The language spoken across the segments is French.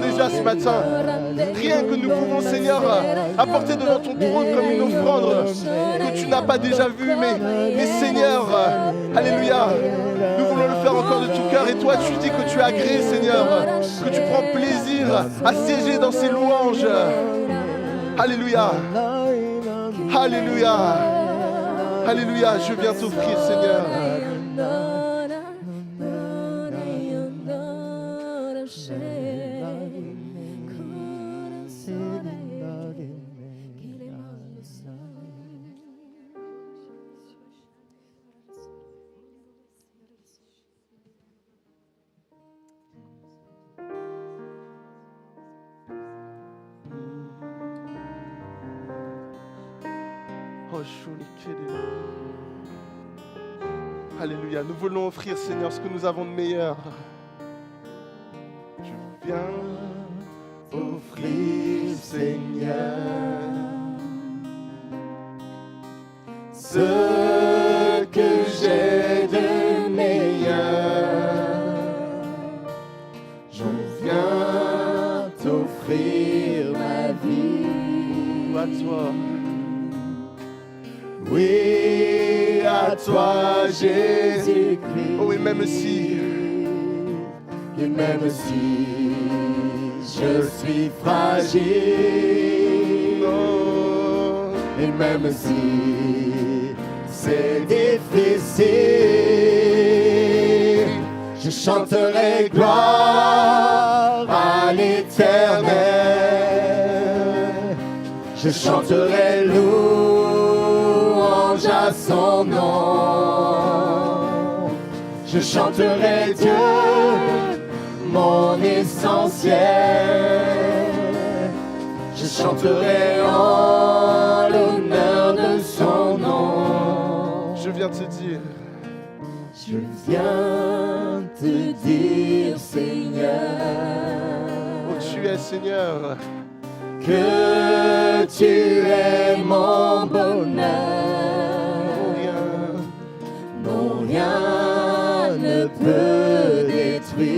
Déjà ce matin, rien que nous pouvons, Seigneur, apporter devant ton trône comme une offrande que tu n'as pas déjà vue, mais Seigneur, alléluia, nous voulons le faire encore de tout cœur. Et toi, tu dis que tu as agréé, Seigneur, que tu prends plaisir à siéger dans ces louanges. Alléluia, alléluia, alléluia, je viens t'offrir, Seigneur. Alléluia, nous voulons offrir, Seigneur, ce que nous avons de meilleur. Je viens offrir, Seigneur, ce que j'ai de meilleur. Je viens t'offrir ma vie. À toi. Oui, à toi, Jésus-Christ. Oh, et même si je suis fragile, oh, et même si c'est difficile, je chanterai gloire à l'Éternel. Je chanterai louange à son nom. Je chanterai Dieu, mon essentiel. Je chanterai en l'honneur de son nom. Je viens te dire. Je viens te dire, Seigneur. Oh, tu es Seigneur. Que tu es mon bonheur. Non, rien ne peut détruire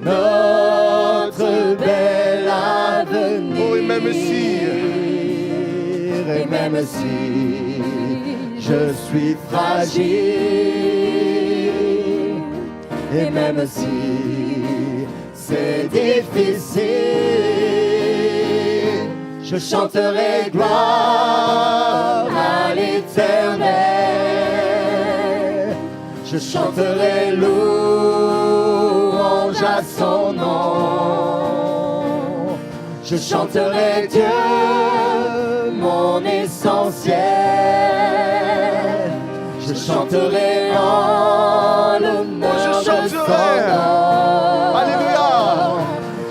notre bel avenir. Oh, et même si je suis fragile, et même si c'est difficile, je chanterai gloire à l'Éternel. Je chanterai louange à son nom. Je chanterai Dieu, mon essentiel. Je chanterai en l'honneur de son nom. Alléluia.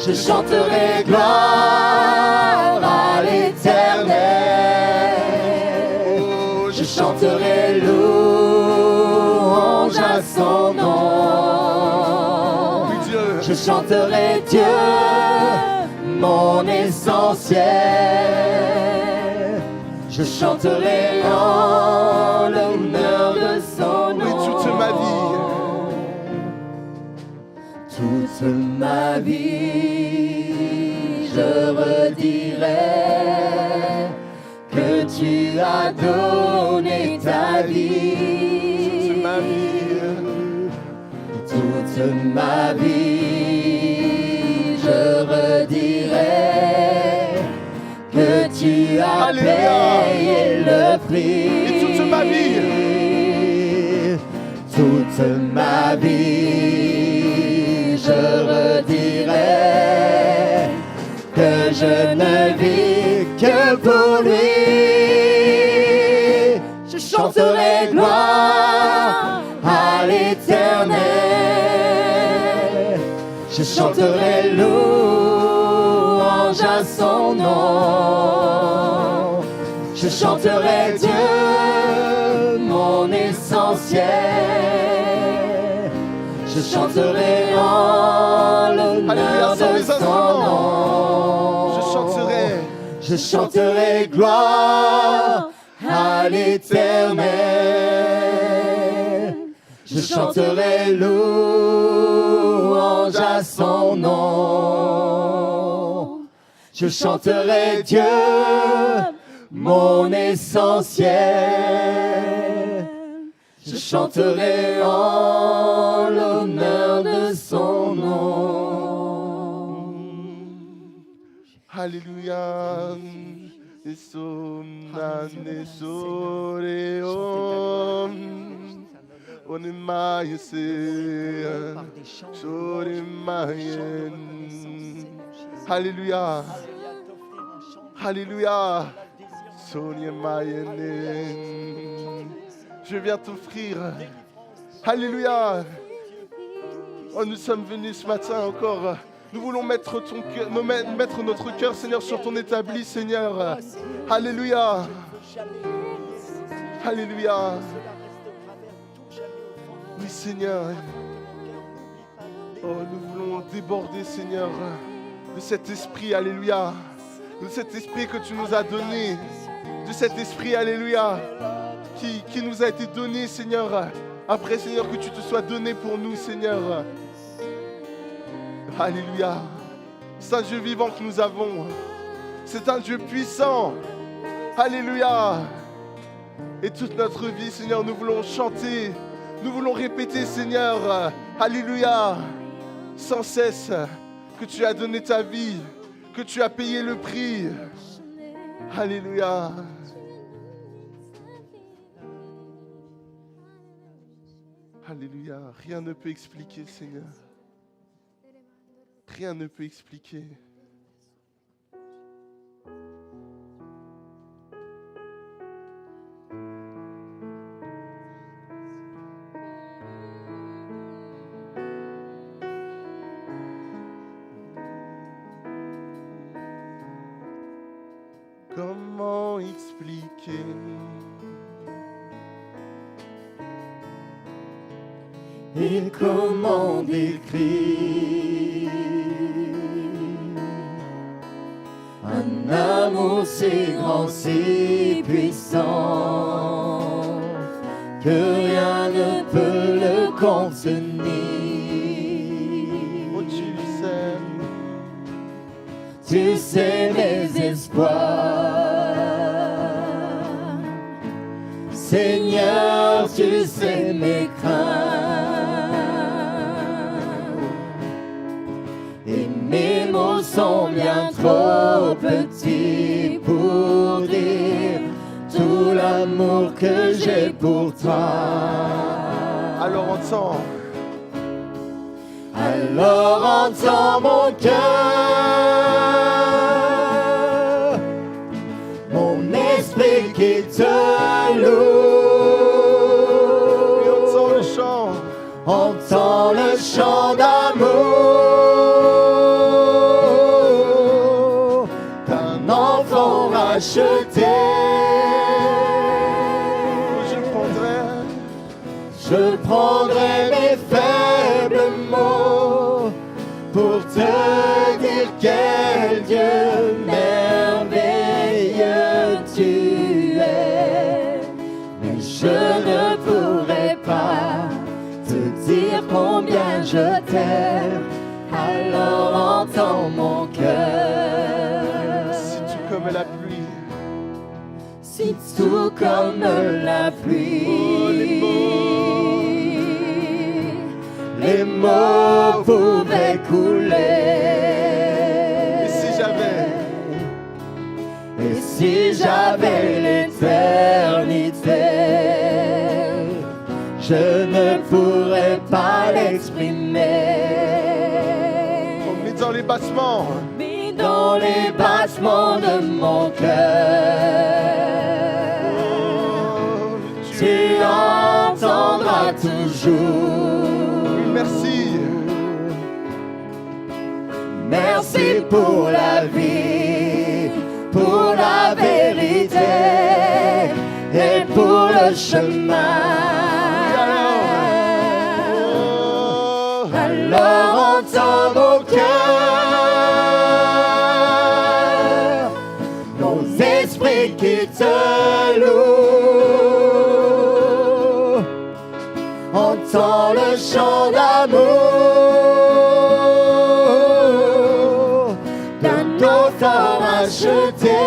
Je chanterai gloire à l'Éternel. Oh, je chanterai louange à son nom. Oui, Dieu. Je chanterai Dieu, mon essentiel. Je chanterai en l'honneur de son nom. Oui, toute ma vie. as donné ta vie. Toute ma vie, je redirai que tu as payé le prix. Et toute ma vie, toute ma vie, je redirai que je ne vis que pour lui. Je chanterai gloire à l'Éternel. Je chanterai louange à son nom. Je chanterai Dieu, mon essentiel. Je chanterai en l'honneur de son nom. Je chanterai gloire à l'Éternel. Je chanterai louange à son nom. Je chanterai Dieu, mon essentiel. Je chanterai en l'honneur de son nom. Alléluia. Alléluia. Alléluia. Je viens t'offrir. Alléluia. Oh, nous sommes venus ce matin encore. Nous voulons mettre notre cœur, Seigneur, sur ton établi, Seigneur. Alléluia. Alléluia. Oui, Seigneur. Oh, nous voulons déborder, Seigneur, de cet esprit, Alléluia. De cet esprit que tu nous as donné. De cet esprit, Alléluia, qui nous a été donné, Seigneur. Après, Seigneur, que tu te sois donné pour nous, Seigneur. Alléluia. C'est un Dieu vivant que nous avons. C'est un Dieu puissant. Alléluia. Et toute notre vie, Seigneur, nous voulons chanter. Nous voulons répéter, Seigneur. Alléluia. Sans cesse que tu as donné ta vie, que tu as payé le prix. Alléluia. Alléluia. Rien ne peut expliquer, Seigneur. Rien ne peut expliquer. Comment expliquer et comment décrire un amour si grand, si puissant que rien ne peut le contenir. Oh, tu sais mes espoirs. Seigneur, tu sais mes craintes. Et mes mots sont bien trop petits pour dire tout l'amour que j'ai pour toi. Alors entends. Alors entends mon cœur, mon esprit qui te loue. Et entends le chant. Entends le chant d'amour d'un enfant racheté. Je prendrai mes faibles mots pour te dire quel Dieu merveilleux tu es. Mais je ne pourrai pas te dire combien je t'aime. Alors entends mon cœur. Si tu comme la pluie, si tout comme la pluie. Les mots pouvaient couler. Et si j'avais l'éternité, je ne pourrais pas l'exprimer. Mais dans les battements, dans les battements de mon cœur, tu entendras toujours. Merci. Merci pour la vie, pour la vérité et pour le chemin. Alors entends mon cœur, nos esprits qui te louent. Entends le chant d'amour d'un enfant racheté.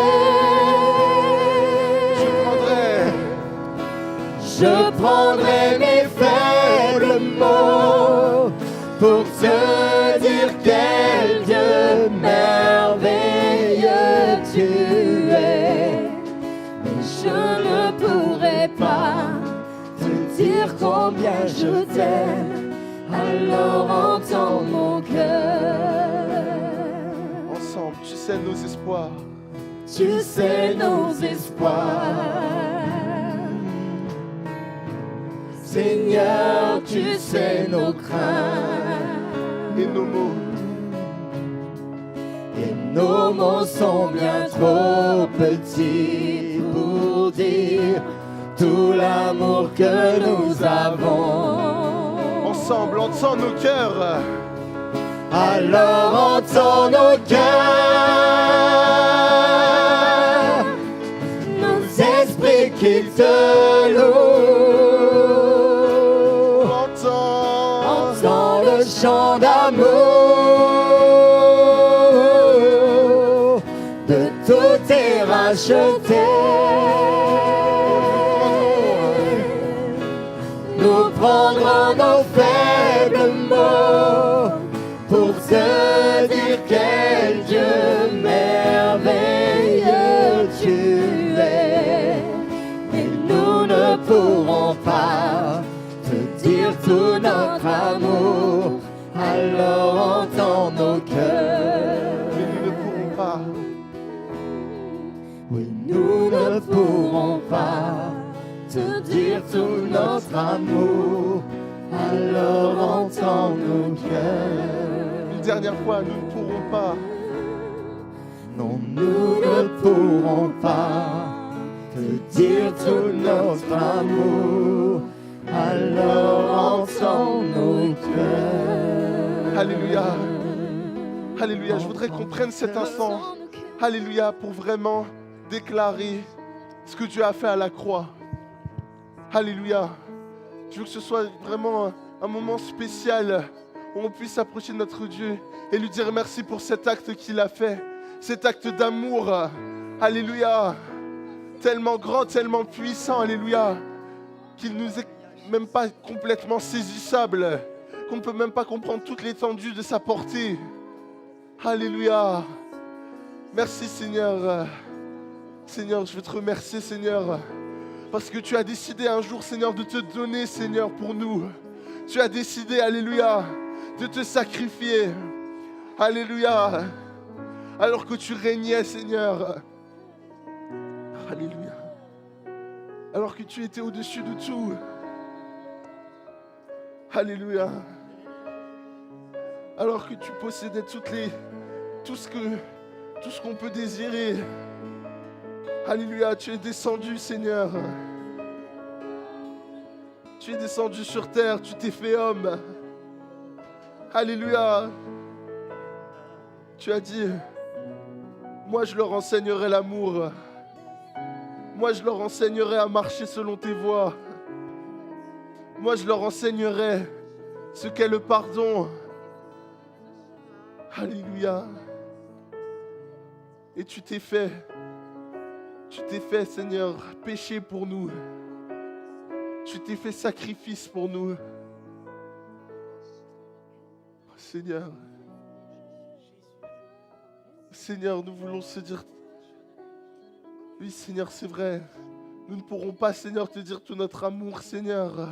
Je prendrai mes faibles mots pour te dire quel Dieu merveilleux tu es. Mais je ne pourrai pas te dire combien je t'aime. Alors entends mon cœur. Ensemble, tu sais nos espoirs. Tu sais nos espoirs. Seigneur, tu sais nos craintes et nos mots. Et nos mots sont bien trop petits pour dire tout l'amour que nous avons. Ensemble, entends nos cœurs. Alors entends nos cœurs, nos esprits qui te louent. Entends le chant d'amour de tout est racheté. Nous prendrons nos faibles mots pour te dire quel Dieu merveilleux tu es. Et nous ne pourrons pas te dire tout notre amour. Alors entends nos cœurs. Mais nous ne pourrons pas. Oui, nous ne pourrons pas te dire tout notre amour. Alors entends nos cœurs. Une dernière fois, nous ne pourrons pas. Non, nous ne pourrons pas te dire tout notre amour. Alors entends nos cœurs. Alléluia. Alléluia. Je voudrais qu'on prenne cet instant. Alléluia. Pour vraiment déclarer ce que Dieu a fait à la croix. Alléluia. Je veux que ce soit vraiment un moment spécial où on puisse s'approcher de notre Dieu et lui dire merci pour cet acte qu'il a fait, cet acte d'amour. Alléluia. Tellement grand, tellement puissant, alléluia, qu'il ne nous est même pas complètement saisissable, qu'on ne peut même pas comprendre toute l'étendue de sa portée. Alléluia. Merci Seigneur. Seigneur, je veux te remercier Seigneur, parce que tu as décidé un jour, Seigneur, de te donner, Seigneur, pour nous. Tu as décidé, alléluia, de te sacrifier. Alléluia. Alors que tu régnais, Seigneur. Alléluia. Alors que tu étais au-dessus de tout. Alléluia. Alors que tu possédais tout ce qu'on peut désirer. Alléluia, tu es descendu, Seigneur. Tu es descendu sur terre, tu t'es fait homme. Alléluia. Tu as dit, moi je leur enseignerai l'amour. Moi je leur enseignerai à marcher selon tes voies. Moi je leur enseignerai ce qu'est le pardon. Alléluia. Et tu t'es fait Tu t'es fait, Seigneur, péché pour nous. Tu t'es fait sacrifice pour nous. Seigneur, Seigneur, nous voulons se dire, oui Seigneur, c'est vrai, nous ne pourrons pas, Seigneur, te dire tout notre amour, Seigneur.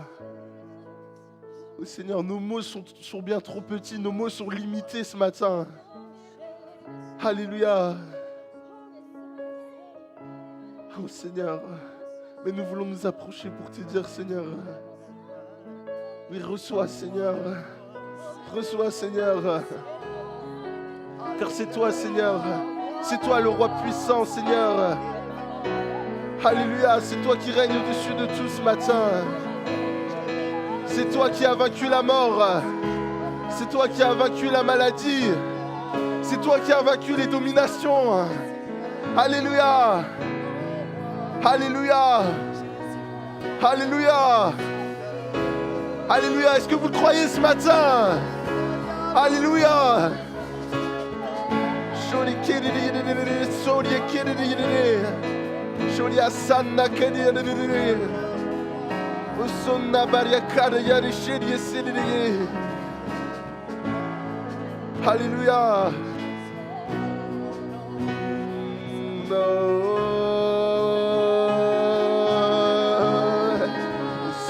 Oh, Seigneur, nos mots sont bien trop petits, nos mots sont limités ce matin. Alléluia. Oh Seigneur, mais nous voulons nous approcher pour te dire, Seigneur, oui, reçois, Seigneur. Reçois, Seigneur. Car c'est toi, Seigneur. C'est toi le roi puissant, Seigneur. Alléluia. C'est toi qui règnes au-dessus de tout ce matin. C'est toi qui as vaincu la mort. C'est toi qui as vaincu la maladie. C'est toi qui as vaincu les dominations. Alléluia. Alléluia. Alléluia. Alléluia. Est-ce que vous le croyez ce matin? Alléluia. Alléluia.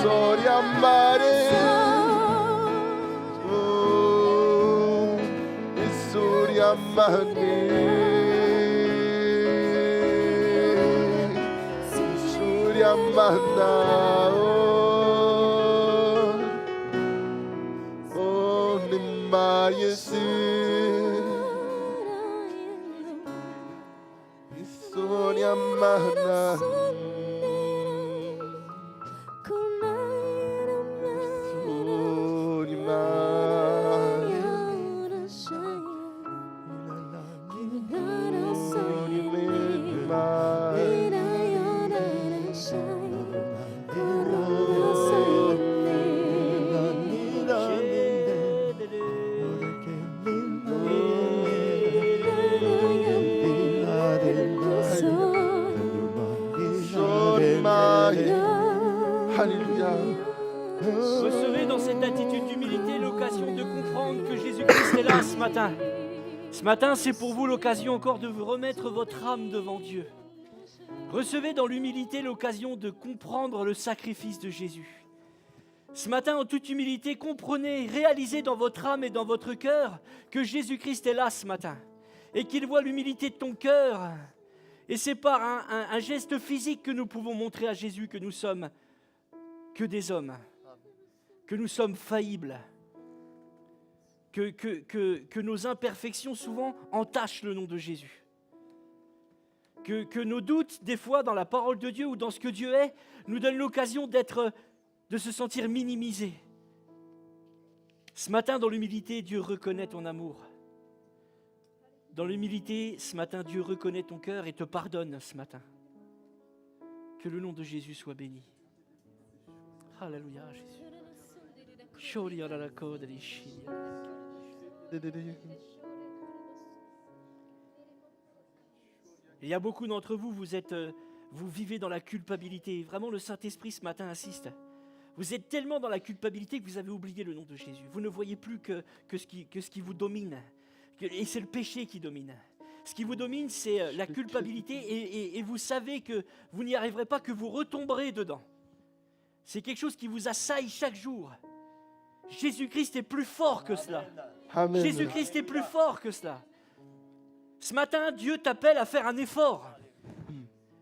Soria mare. Surya Mana, oh Nimayesi, Surya Mana, Recevez dans cette attitude d'humilité l'occasion de comprendre que Jésus-Christ est là ce matin. Ce matin, c'est pour vous l'occasion encore de vous remettre votre âme devant Dieu. Recevez dans l'humilité l'occasion de comprendre le sacrifice de Jésus. Ce matin, en toute humilité, comprenez, réalisez dans votre âme et dans votre cœur que Jésus-Christ est là ce matin et qu'il voit l'humilité de ton cœur. Et c'est par un geste physique que nous pouvons montrer à Jésus que nous sommes que des hommes, que nous sommes faillibles, que nos imperfections souvent entachent le nom de Jésus, que nos doutes, des fois, dans la parole de Dieu ou dans ce que Dieu est, nous donnent l'occasion de se sentir minimisés. Ce matin, dans l'humilité, Dieu reconnaît ton amour. Dans l'humilité, ce matin, Dieu reconnaît ton cœur et te pardonne ce matin. Que le nom de Jésus soit béni. Alléluia, Jésus. Il y a beaucoup d'entre vous, vous vivez dans la culpabilité. Vraiment, le Saint-Esprit ce matin insiste. Vous êtes tellement dans la culpabilité que vous avez oublié le nom de Jésus. Vous ne voyez plus que ce qui vous domine. Et c'est le péché qui domine. Ce qui vous domine, c'est la culpabilité et vous savez que vous n'y arriverez pas, que vous retomberez dedans. C'est quelque chose qui vous assaille chaque jour. Jésus-Christ est plus fort que cela. Amen. Jésus-Christ est plus fort que cela. Ce matin, Dieu t'appelle à faire un effort.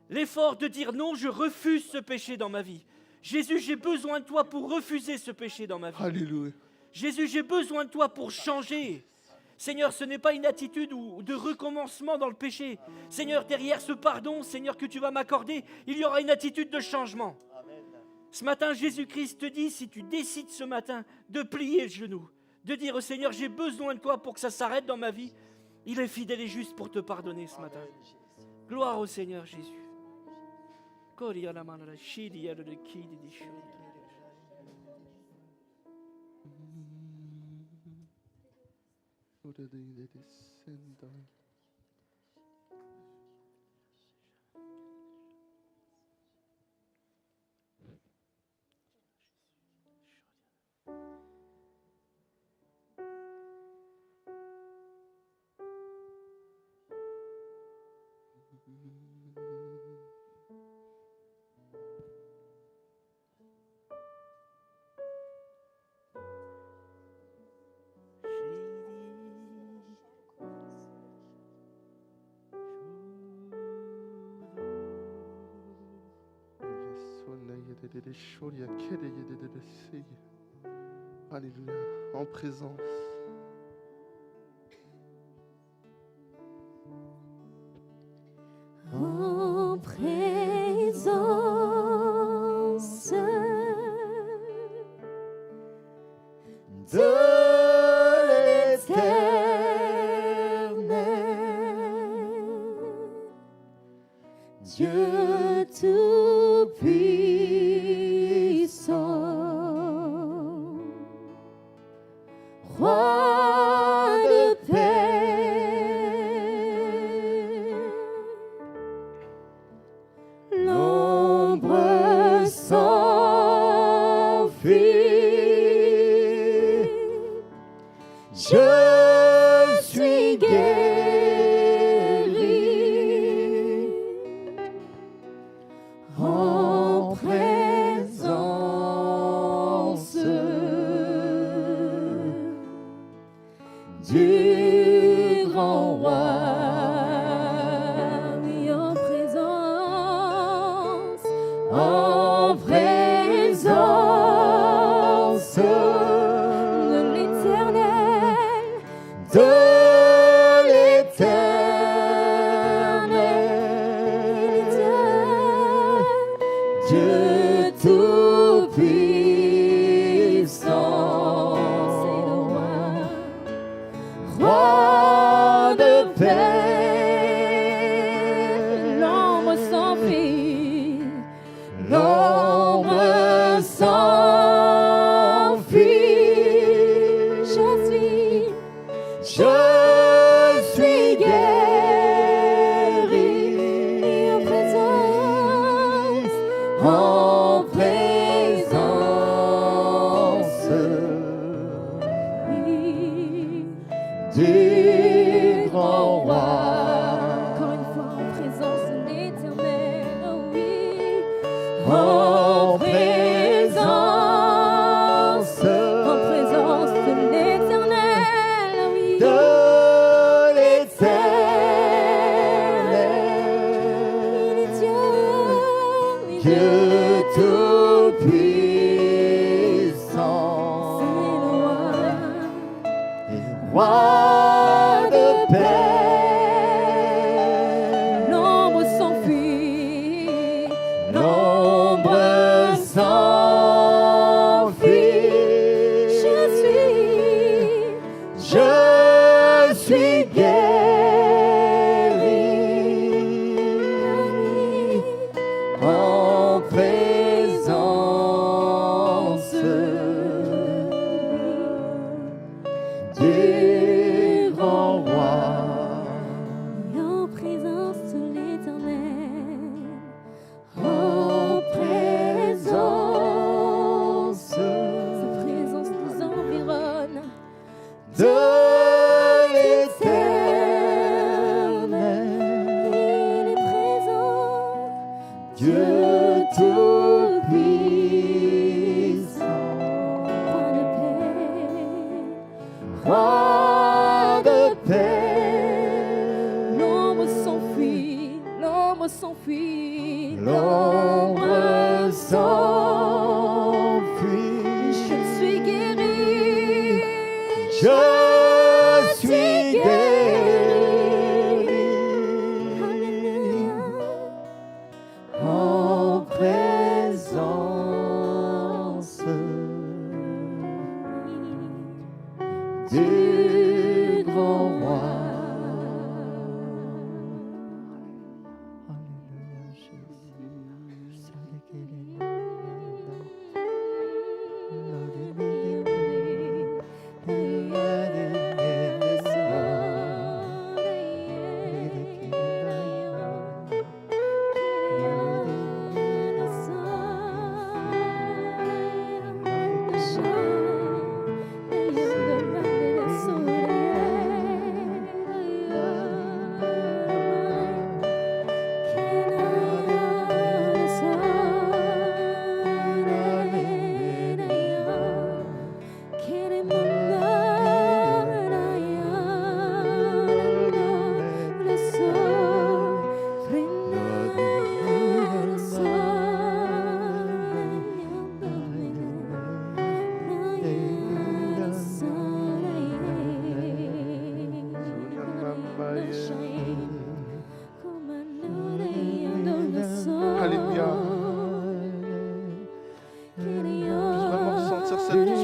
L'effort de dire non, je refuse ce péché dans ma vie. Jésus, j'ai besoin de toi pour refuser ce péché dans ma vie. Alléluia. Jésus, j'ai besoin de toi pour changer. Seigneur, ce n'est pas une attitude de recommencement dans le péché. Seigneur, derrière ce pardon, Seigneur, que tu vas m'accorder, il y aura une attitude de changement. Ce matin, Jésus-Christ te dit, si tu décides ce matin de plier le genou, de dire au Seigneur, j'ai besoin de toi pour que ça s'arrête dans ma vie, il est fidèle et juste pour te pardonner ce matin. Gloire au Seigneur Jésus. Alléluia. En présence. En présence de l'Éternel, Dieu tout-puissant, Roi de paix, l'ombre s'enfuit, je suis guéri en présence du grand roi. Oui, en présence de l'Éternel, Dieu tout-puissant, Roi de paix, l'ombre s'enfuit, l'ombre s'enfuit, je suis guéri en présence du grand roi. Encore une fois, en présence de l'Éternel, oui, en présence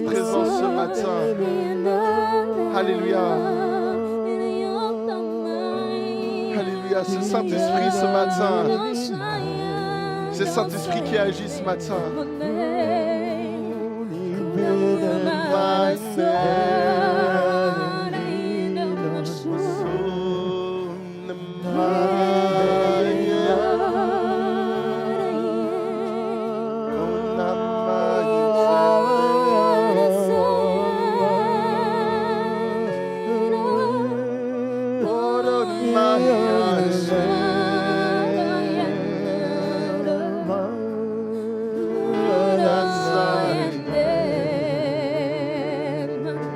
sa présence ce matin. Alléluia. Alléluia. C'est le Saint-Esprit ce matin. C'est le Saint-Esprit qui agit ce matin.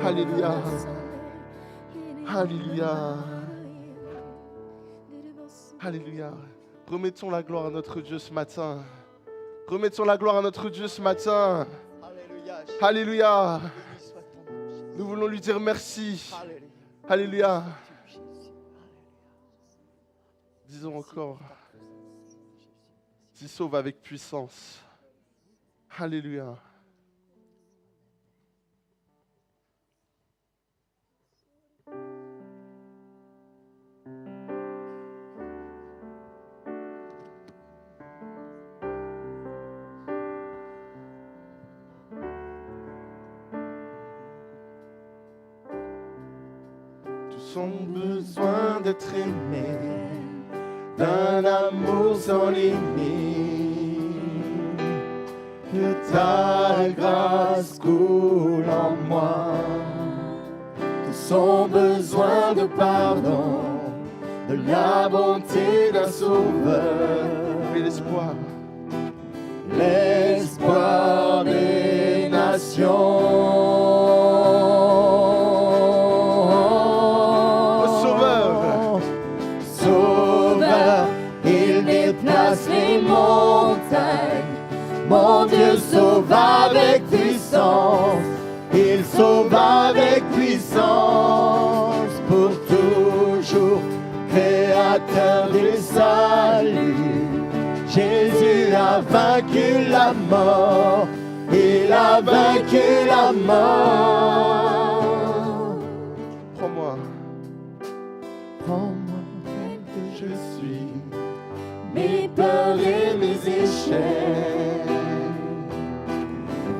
Alléluia. Alléluia. Alléluia. Remettons la gloire à notre Dieu ce matin. Remettons la gloire à notre Dieu ce matin. Alléluia. Nous voulons lui dire merci. Alléluia. Disons encore. Tu sauves avec puissance. Alléluia. Tous ont besoin d'être aimés d'un amour sans limite. Que ta grâce coule en moi. Tous ont besoin de pardon, de la bonté d'un sauveur. Et l'espoir. L'espoir des nations. Les montagnes, mon Dieu sauve avec puissance, il sauve avec puissance pour toujours, créateur du salut. Jésus a vaincu la mort, il a vaincu la mort. Prends-moi, prends-moi tel que je suis. Mes peurs et mes échecs,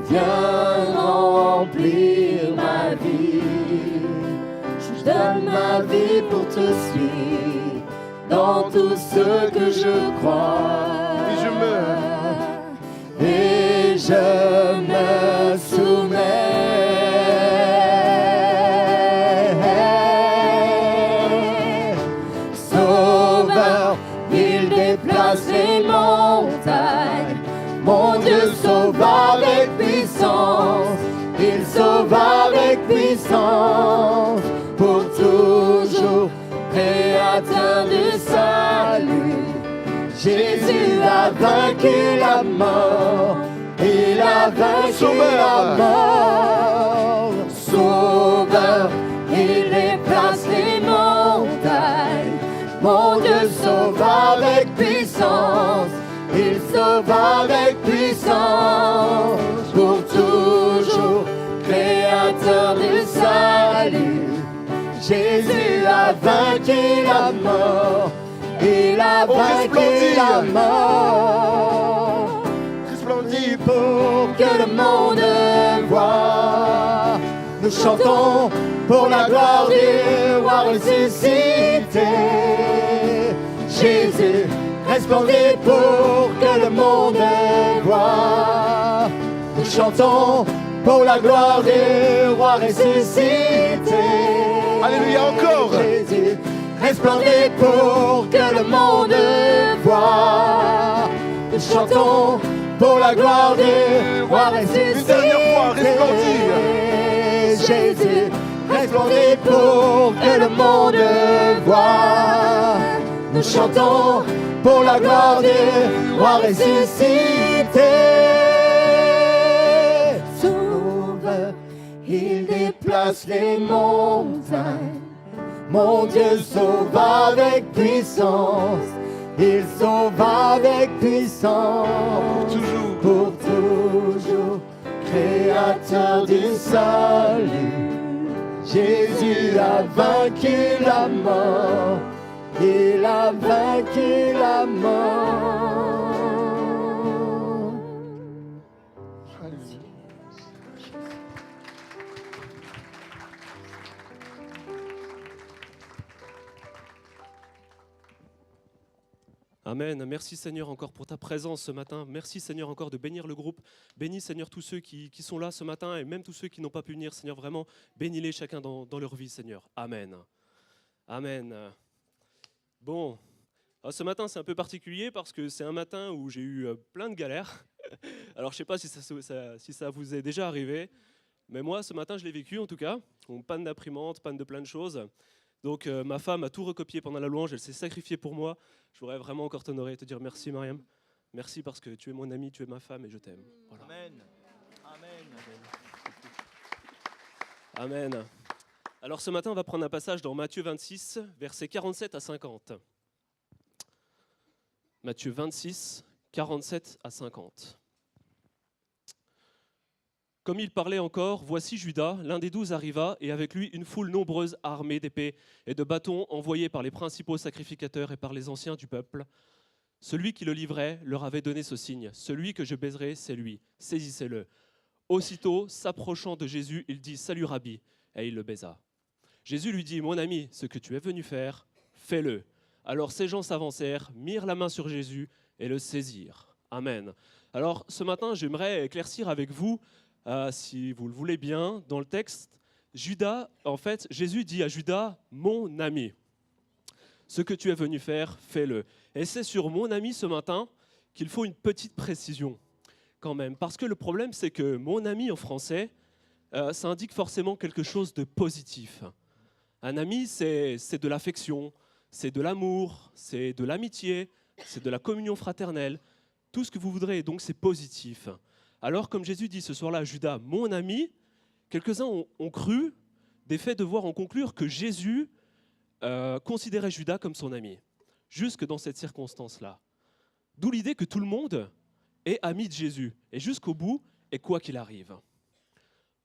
viens remplir ma vie. Je donne ma vie pour te suivre dans tout ce que je crois. Et je me soumets. Sauveur, il déplace les montagnes. Mon Dieu sauve avec puissance. Il sauve avec puissance. Pour toujours, créateur du salut. Jésus a vaincu la mort. Il a vaincu la mort. Sauveur, il déplace les montagnes. Mon Dieu sauve avec puissance, il sauve avec puissance, pour toujours, créateur du salut. Jésus a vaincu la mort, il a vaincu la mort. Resplendit pour que le monde voie. Nous chantons pour la gloire du roi ressuscité. Jésus resplendit pour que le monde voie. Nous chantons pour la gloire du roi ressuscité. Alléluia encore. Jésus resplendit pour que le monde voie. Nous chantons pour la gloire du roi ressuscité. Une dernière fois, resplendir. Jésus resplendit pour que le monde voie. Nous chantons pour la gloire du roi ressuscité. Sauveur, il déplace les montagnes. Mon Dieu sauve avec puissance. Il sauve avec puissance. Pour toujours, créateur créateur du salut. Jésus a vaincu la mort. Il a vaincu la mort. Alléluia. Amen. Merci Seigneur encore pour ta présence ce matin. Merci Seigneur encore de bénir le groupe. Bénis Seigneur tous ceux qui sont là ce matin et même tous ceux qui n'ont pas pu venir. Seigneur, vraiment, bénis-les chacun dans leur vie Seigneur. Amen. Amen. Bon, alors, ce matin c'est un peu particulier parce que c'est un matin où j'ai eu plein de galères. Alors je ne sais pas si ça vous est déjà arrivé, mais moi ce matin je l'ai vécu en tout cas. Panne d'imprimante, panne de plein de choses. Donc ma femme a tout recopié pendant la louange, elle s'est sacrifiée pour moi. Je voudrais vraiment encore t'honorer et te dire merci Mariam. Merci parce que tu es mon ami, tu es ma femme et je t'aime. Voilà. Amen. Amen. Amen. Alors ce matin on va prendre un passage dans Matthieu 26, versets 47 à 50. Matthieu 26, 47 à 50. Comme il parlait encore, voici Judas, l'un des 12 arriva, et avec lui une foule nombreuse armée d'épées et de bâtons envoyés par les principaux sacrificateurs et par les anciens du peuple. Celui qui le livrait leur avait donné ce signe. Celui que je baiserai, c'est lui. Saisissez-le. Aussitôt, s'approchant de Jésus, il dit « Salut Rabbi !» et il le baisa. Jésus lui dit « Mon ami, ce que tu es venu faire, fais-le. » Alors ces gens s'avancèrent, mirent la main sur Jésus et le saisirent. Amen. Alors ce matin, j'aimerais éclaircir avec vous, si vous le voulez bien, dans le texte, Judas, en fait, Jésus dit à Judas, mon ami, ce que tu es venu faire, fais-le. Et c'est sur mon ami ce matin qu'il faut une petite précision quand même. Parce que le problème, c'est que mon ami en français, ça indique forcément quelque chose de positif. Un ami, c'est de l'affection, c'est de l'amour, c'est de l'amitié, c'est de la communion fraternelle, tout ce que vous voudrez, donc c'est positif. Alors, comme Jésus dit ce soir-là à Judas, mon ami, quelques-uns ont cru, des faits de voir en conclure que Jésus considérait Judas comme son ami, jusque dans cette circonstance-là. D'où l'idée que tout le monde est ami de Jésus, et jusqu'au bout, et quoi qu'il arrive.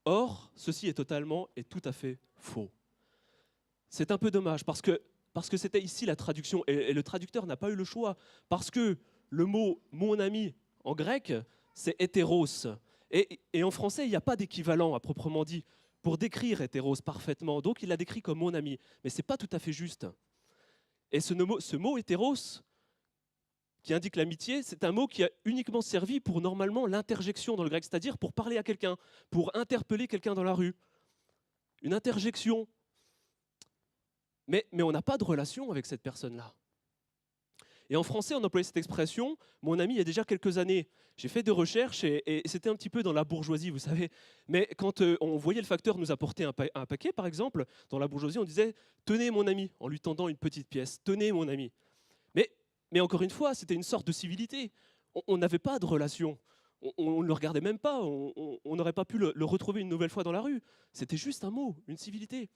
Or, ceci est totalement et tout à fait faux. C'est un peu dommage, parce que c'était ici la traduction, et le traducteur n'a pas eu le choix, parce que le mot « mon ami » en grec, c'est hétéros. Et en français, il n'y a pas d'équivalent à proprement dit pour décrire hétéros parfaitement. Donc il l'a décrit comme mon ami. Mais ce n'est pas tout à fait juste. Et ce mot hétéros, qui indique l'amitié, c'est un mot qui a uniquement servi pour normalement l'interjection dans le grec, c'est-à-dire pour parler à quelqu'un, pour interpeller quelqu'un dans la rue. Une interjection. Mais on n'a pas de relation avec cette personne-là. Et en français, on employait cette expression, mon ami, il y a déjà quelques années. J'ai fait des recherches et c'était un petit peu dans la bourgeoisie, vous savez. Mais quand on voyait le facteur nous apporter un paquet, par exemple, dans la bourgeoisie, on disait « Tenez mon ami », en lui tendant une petite pièce. « Tenez mon ami ». Mais encore une fois, c'était une sorte de civilité. On n'avait pas de relation. On ne le regardait même pas. On n'aurait pas pu le retrouver une nouvelle fois dans la rue. C'était juste un mot, une civilité.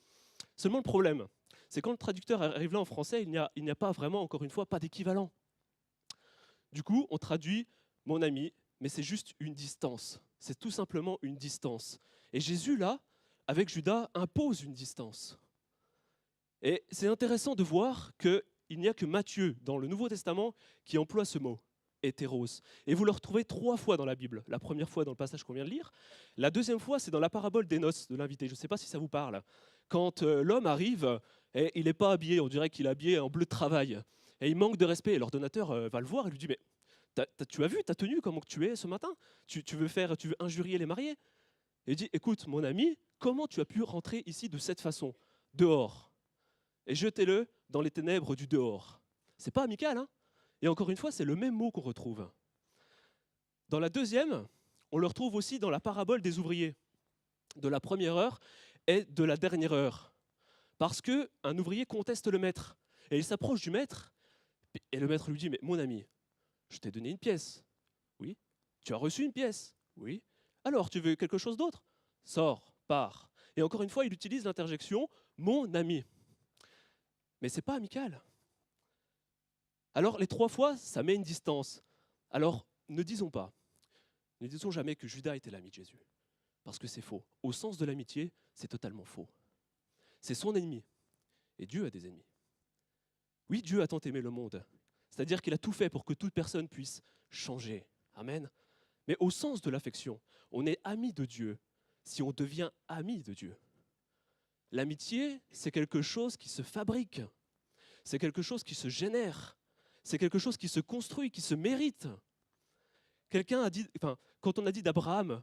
Seulement le problème, c'est quand le traducteur arrive là en français, il n'y a pas vraiment, encore une fois, pas d'équivalent. Du coup, on traduit « mon ami », mais c'est juste une distance. C'est tout simplement une distance. Et Jésus, là, avec Judas, impose une distance. Et c'est intéressant de voir qu'il n'y a que Matthieu, dans le Nouveau Testament, qui emploie ce mot, hétéros. Et vous le retrouvez 3 fois dans la Bible. La première fois dans le passage qu'on vient de lire. La deuxième fois, c'est dans la parabole des noces de l'invité. Je ne sais pas si ça vous parle. Quand l'homme arrive, et il n'est pas habillé, on dirait qu'il est habillé en bleu de travail. Et il manque de respect. Et l'ordonnateur va le voir et lui dit « Mais tu as vu ta tenue, comment que tu es ce matin ? Tu veux injurier les mariés ?» Et il dit « Écoute, mon ami, comment tu as pu rentrer ici de cette façon ? Dehors. Et jetez-le dans les ténèbres du dehors. » C'est pas amical, hein ? Et encore une fois, c'est le même mot qu'on retrouve. Dans la deuxième, on le retrouve aussi dans la parabole des ouvriers, de la première heure et de la dernière heure. Parce qu'un ouvrier conteste le maître. Et il s'approche du maître, et le maître lui dit « Mais mon ami, je t'ai donné une pièce. Oui. Tu as reçu une pièce. Oui. Alors, tu veux quelque chose d'autre ? Sors, pars. » Et encore une fois, il utilise l'interjection « mon ami ». Mais ce n'est pas amical. Alors, les 3 fois, ça met une distance. Alors, ne disons jamais que Judas était l'ami de Jésus. parce que c'est faux. Au sens de l'amitié, c'est totalement faux. C'est son ennemi. Et Dieu a des ennemis. Oui, Dieu a tant aimé le monde. C'est-à-dire qu'il a tout fait pour que toute personne puisse changer. Amen. Mais au sens de l'affection, on est ami de Dieu si on devient ami de Dieu. L'amitié, c'est quelque chose qui se fabrique. C'est quelque chose qui se génère. C'est quelque chose qui se construit, qui se mérite. Quand on a dit d'Abraham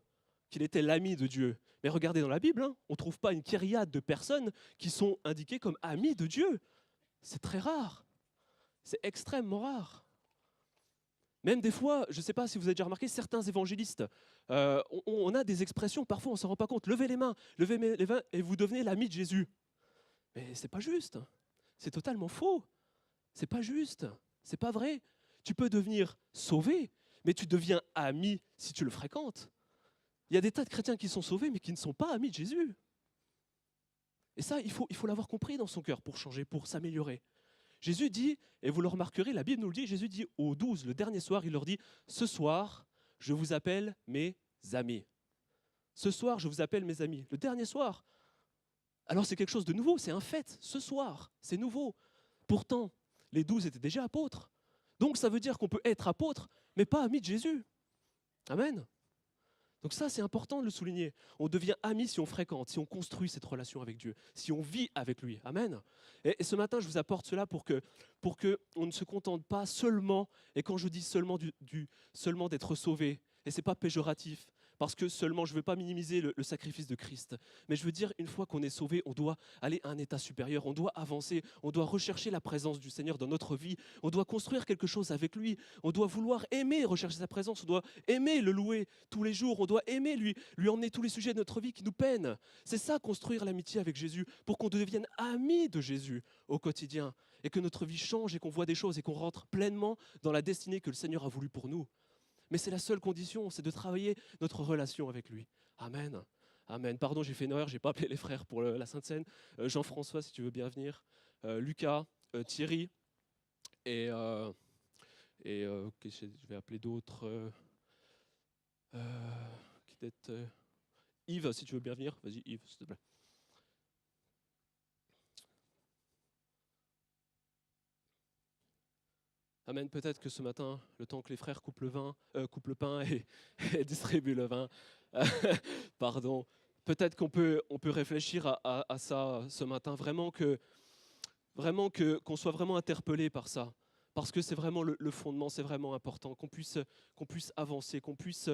qu'il était l'ami de Dieu, mais regardez dans la Bible, on ne trouve pas une kyriade de personnes qui sont indiquées comme amis de Dieu. C'est très rare. C'est extrêmement rare. Même des fois, je ne sais pas si vous avez déjà remarqué, certains évangélistes, on a des expressions, parfois on ne s'en rend pas compte. Levez les mains et vous devenez l'ami de Jésus. Mais ce n'est pas juste. C'est totalement faux. Ce n'est pas juste. Ce n'est pas vrai. Tu peux devenir sauvé, mais tu deviens ami si tu le fréquentes. Il y a des tas de chrétiens qui sont sauvés, mais qui ne sont pas amis de Jésus. Et ça, il faut l'avoir compris dans son cœur pour changer, pour s'améliorer. Jésus dit, et vous le remarquerez, la Bible nous le dit, Jésus dit aux 12, le dernier soir, il leur dit, « Ce soir, je vous appelle mes amis. » Ce soir, je vous appelle mes amis. Le dernier soir. Alors c'est quelque chose de nouveau, c'est un fait. Ce soir, c'est nouveau. Pourtant, les 12 étaient déjà apôtres. Donc ça veut dire qu'on peut être apôtre, mais pas ami de Jésus. Amen. Donc ça, c'est important de le souligner. On devient ami si on fréquente, si on construit cette relation avec Dieu, si on vit avec lui. Amen. Et ce matin, je vous apporte cela pour que on ne se contente pas seulement, et quand je dis seulement, seulement d'être sauvé, et ce n'est pas péjoratif, parce que seulement, je ne veux pas minimiser le sacrifice de Christ, mais je veux dire, une fois qu'on est sauvé, on doit aller à un état supérieur, on doit avancer, on doit rechercher la présence du Seigneur dans notre vie, on doit construire quelque chose avec lui, on doit vouloir aimer rechercher sa présence, on doit aimer le louer tous les jours, on doit aimer lui emmener tous les sujets de notre vie qui nous peinent. C'est ça, construire l'amitié avec Jésus, pour qu'on devienne amis de Jésus au quotidien, et que notre vie change et qu'on voit des choses et qu'on rentre pleinement dans la destinée que le Seigneur a voulu pour nous. Mais c'est la seule condition, c'est de travailler notre relation avec lui. Amen. Amen. Pardon, j'ai fait une erreur, je n'ai pas appelé les frères pour la Sainte Seine. Jean-François, si tu veux bien venir. Lucas, Thierry. Et je vais appeler d'autres. Yves, si tu veux bien venir. Vas-y, Yves, s'il te plaît. Amen. Peut-être que ce matin, le temps que les frères coupent le pain et distribuent le vin, pardon, peut-être qu'on peut réfléchir à ça ce matin, vraiment qu'on soit vraiment interpellé par ça, parce que c'est vraiment le fondement, c'est vraiment important, qu'on puisse avancer, qu'on puisse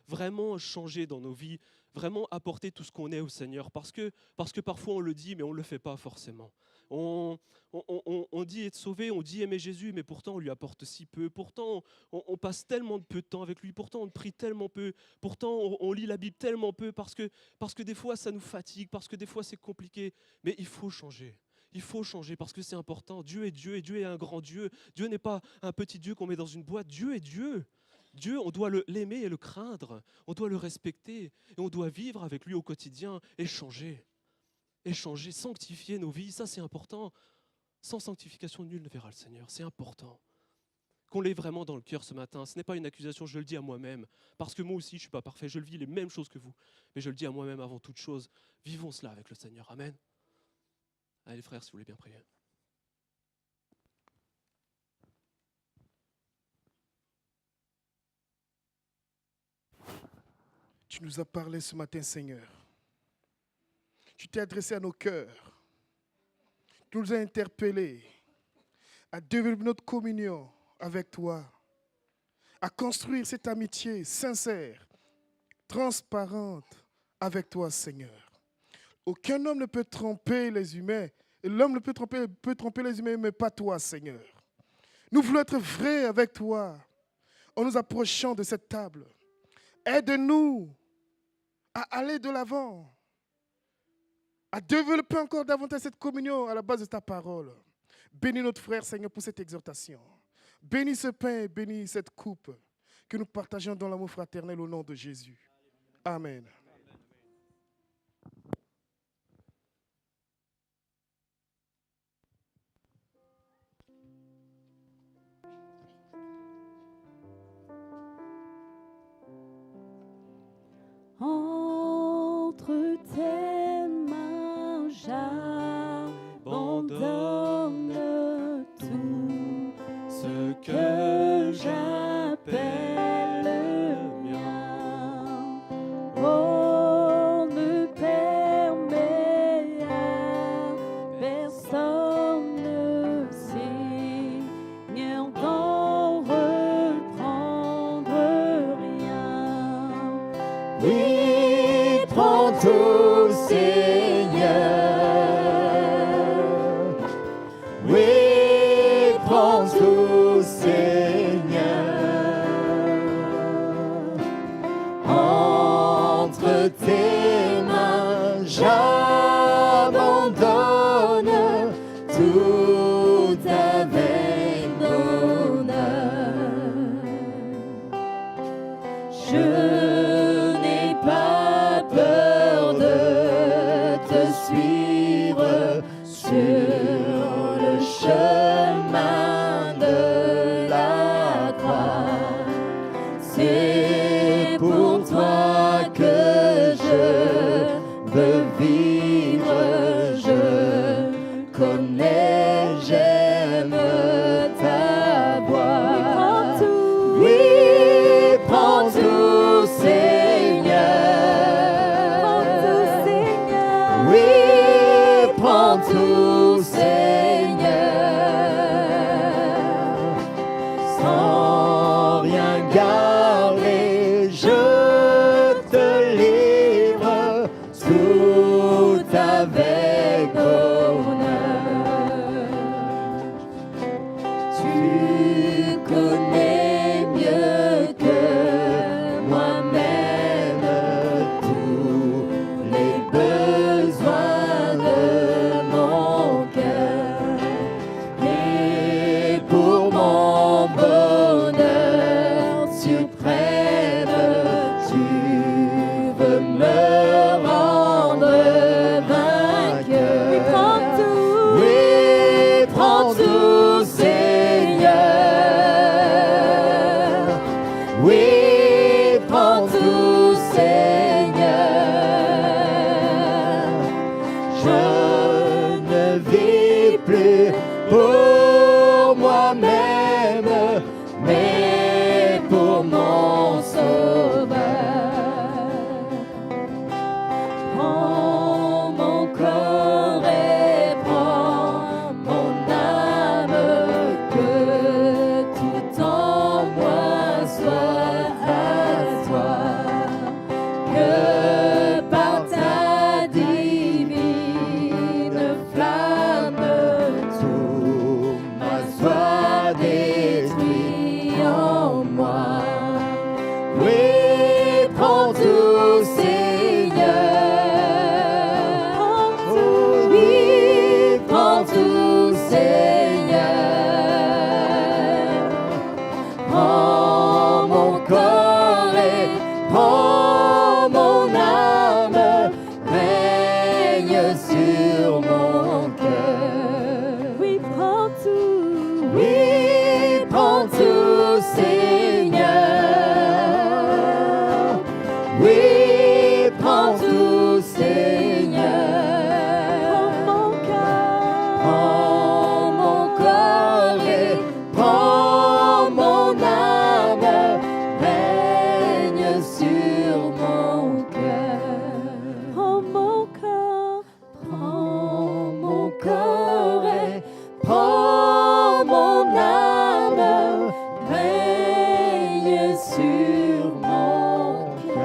vraiment changer dans nos vies, vraiment apporter tout ce qu'on est au Seigneur, parce que parfois on le dit, mais on ne le fait pas forcément. On dit être sauvé, on dit aimer Jésus, mais pourtant on lui apporte si peu. Pourtant, on passe tellement de peu de temps avec lui. Pourtant, on prie tellement peu. Pourtant, on lit la Bible tellement peu parce que des fois, ça nous fatigue, parce que des fois, c'est compliqué. Mais il faut changer. Il faut changer parce que c'est important. Dieu est Dieu et Dieu est un grand Dieu. Dieu n'est pas un petit Dieu qu'on met dans une boîte. Dieu est Dieu. Dieu, on doit l'aimer et le craindre. On doit le respecter. Et on doit vivre avec lui au quotidien et changer. Échanger, sanctifier nos vies, ça c'est important. Sans sanctification, nul ne verra le Seigneur, c'est important. Qu'on l'ait vraiment dans le cœur ce matin, ce n'est pas une accusation, je le dis à moi-même, parce que moi aussi je ne suis pas parfait, je le vis les mêmes choses que vous, mais je le dis à moi-même avant toute chose, vivons cela avec le Seigneur, amen. Allez frères, si vous voulez bien prier. Tu nous as parlé ce matin, Seigneur. Tu t'es adressé à nos cœurs. Tu nous as interpellés à développer notre communion avec toi, à construire cette amitié sincère, transparente avec toi, Seigneur. Aucun homme ne peut tromper les humains. Et l'homme peut tromper les humains, mais pas toi, Seigneur. Nous voulons être vrais avec toi en nous approchant de cette table. Aide-nous à aller de l'avant, à développer encore davantage cette communion à la base de ta parole. Bénis notre frère, Seigneur, pour cette exhortation. Bénis ce pain, bénis cette coupe que nous partageons dans l'amour fraternel au nom de Jésus. Amen. Oh. Entre tes mains, j'abandonne tout ce que j'appelle mien. Oh, ne permets à personne, Seigneur, d'en reprendre rien. Oui, prends tout, Seigneur. Oui, prends tout, Seigneur. Entre tes mains, j'abandonne tout avec bonheur. Je n'ai pas peur de te suivre sur le chemin de la croix. C'est pour toi que je veux vivre. Je connais, j'aime ta voix. Oui, prends tout, Seigneur. Oui, prends tout, Seigneur. Sans rien garder, je te livre tout avec bonheur. Tu connais mieux que moi-même tous les besoins de mon cœur. Et pour mon bonheur suprême, tu veux me rendre vainqueur. Oui, prends tout. Oui, prends tout, Seigneur. Oui, prends tout, Seigneur. Je ne vis plus pour moi-même, mais pour mon Sauveur. Prends mon corps et prends mon âme, que tout en moi soit à toi, que par ta divine flamme tout ma soit détruit en moi. Oui, prends tout, Seigneur. Oui, prends tout, Seigneur. Prends mon corps et prends mon âme, règne sur mon cœur. Oui, prends tout. Oui, prends tout, Seigneur. Oui, prends tout, Seigneur. Prends mon corps et prends mon âme, règne sur mon cœur. Prends mon corps et prends mon âme, règne sur mon cœur.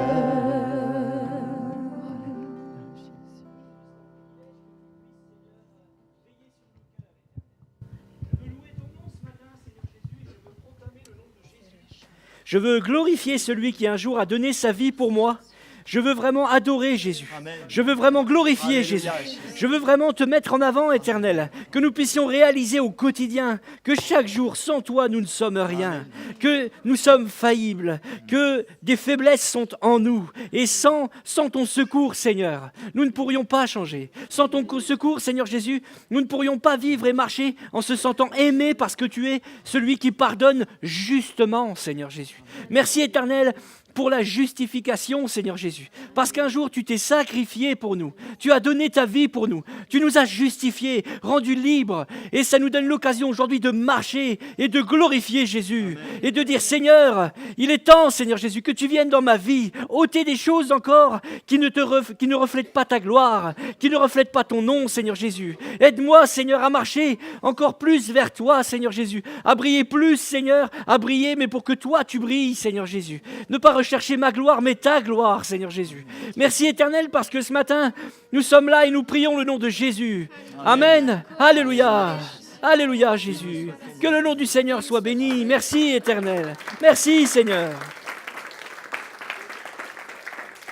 Je veux glorifier celui qui un jour a donné sa vie pour moi. Je veux vraiment adorer Jésus. Je veux vraiment glorifier Jésus. Je veux vraiment te mettre en avant, Éternel. Que nous puissions réaliser au quotidien que chaque jour, sans toi, nous ne sommes rien. Que nous sommes faillibles. Que des faiblesses sont en nous. Et sans ton secours, Seigneur, nous ne pourrions pas changer. Sans ton secours, Seigneur Jésus, nous ne pourrions pas vivre et marcher en se sentant aimés parce que tu es celui qui pardonne justement, Seigneur Jésus. Merci, Éternel, pour la justification, Seigneur Jésus. Parce qu'un jour, tu t'es sacrifié pour nous. Tu as donné ta vie pour nous. Tu nous as justifiés, rendus libres. Et ça nous donne l'occasion aujourd'hui de marcher et de glorifier Jésus. Et de dire, Seigneur, il est temps, Seigneur Jésus, que tu viennes dans ma vie, ôter des choses encore qui ne reflètent pas ta gloire, qui ne reflètent pas ton nom, Seigneur Jésus. Aide-moi, Seigneur, à marcher encore plus vers toi, Seigneur Jésus. À briller plus, Seigneur, à briller, mais pour que toi, tu brilles, Seigneur Jésus. Ne pas rechercher ma gloire, mais ta gloire, Seigneur Jésus. Merci, Éternel, parce que ce matin, nous sommes là et nous prions le nom de Jésus. Amen. Alléluia. Alléluia, Jésus. Que le nom du Seigneur soit béni. Merci, Éternel. Merci, Seigneur.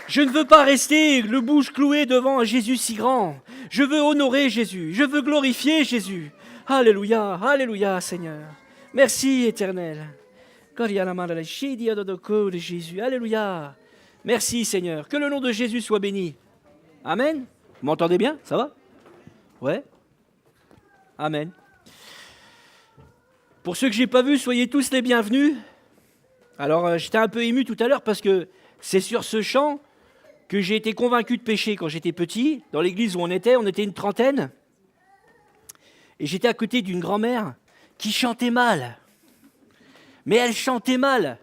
Je ne veux pas rester le bouche clouée devant un Jésus si grand. Je veux honorer Jésus. Je veux glorifier Jésus. Alléluia, alléluia, Seigneur. Merci, Éternel. De Jésus. Alléluia. Merci, Seigneur. Que le nom de Jésus soit béni. Amen. Vous m'entendez bien? Ça va? Ouais. Amen. Pour ceux que je n'ai pas vus, soyez tous les bienvenus. Alors, j'étais un peu ému tout à l'heure parce que c'est sur ce chant que j'ai été convaincu de pécher quand j'étais petit. Dans l'église où on était une trentaine. Et j'étais à côté d'une grand-mère qui chantait mal. Mais elle chantait mal.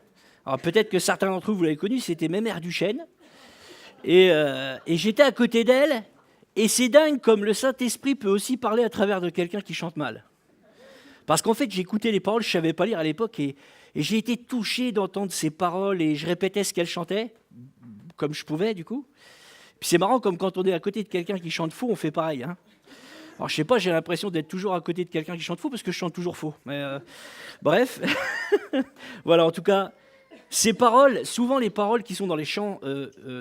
Alors peut-être que certains d'entre vous l'avez connue, c'était Mémère Duchesne. Et j'étais à côté d'elle. Et c'est dingue comme le Saint-Esprit peut aussi parler à travers de quelqu'un qui chante mal. Parce qu'en fait, j'écoutais les paroles, je ne savais pas lire à l'époque. Et j'ai été touché d'entendre ces paroles. Et je répétais ce qu'elle chantait, comme je pouvais du coup. Puis c'est marrant, comme quand on est à côté de quelqu'un qui chante faux, on fait pareil. Hein. Alors, je sais pas, j'ai l'impression d'être toujours à côté de quelqu'un qui chante faux parce que je chante toujours faux. Mais bref, voilà, en tout cas, ces paroles, souvent les paroles qui sont dans les chants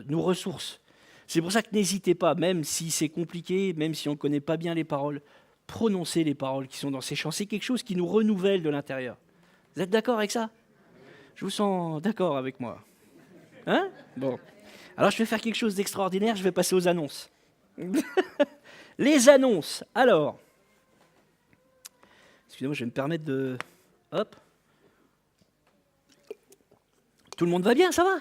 nous ressourcent. C'est pour ça que n'hésitez pas, même si c'est compliqué, même si on ne connaît pas bien les paroles, prononcez les paroles qui sont dans ces chants. C'est quelque chose qui nous renouvelle de l'intérieur. Vous êtes d'accord avec ça? Je vous sens d'accord avec moi. Hein? Bon. Alors, je vais faire quelque chose d'extraordinaire, je vais passer aux annonces. Les annonces. Alors, excusez-moi, je vais me permettre de... Hop. Tout le monde va bien, ça va?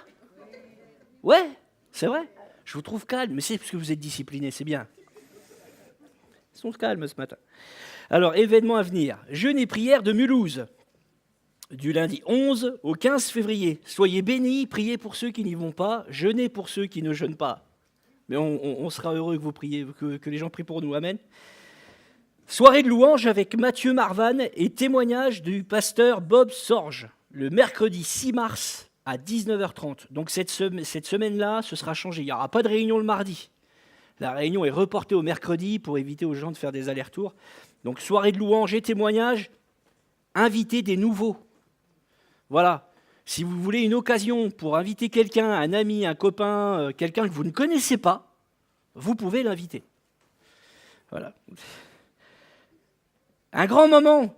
Ouais, c'est vrai. Je vous trouve calme, mais c'est parce que vous êtes disciplinés, c'est bien. Ils sont calmes ce matin. Alors, événements à venir. Jeûne et prière de Mulhouse, du lundi 11 au 15 février. Soyez bénis, priez pour ceux qui n'y vont pas, jeûnez pour ceux qui ne jeûnent pas. Mais on sera heureux que vous priez, que les gens prient pour nous. Amen. Soirée de louange avec Mathieu Marvan et témoignage du pasteur Bob Sorge, le mercredi 6 mars à 19h30. Donc cette semaine-là, ce sera changé. Il n'y aura pas de réunion le mardi. La réunion est reportée au mercredi pour éviter aux gens de faire des allers-retours. Donc soirée de louange et témoignage, invitez des nouveaux. Voilà. Si vous voulez une occasion pour inviter quelqu'un, un ami, un copain, quelqu'un que vous ne connaissez pas, vous pouvez l'inviter. Voilà. Un grand moment,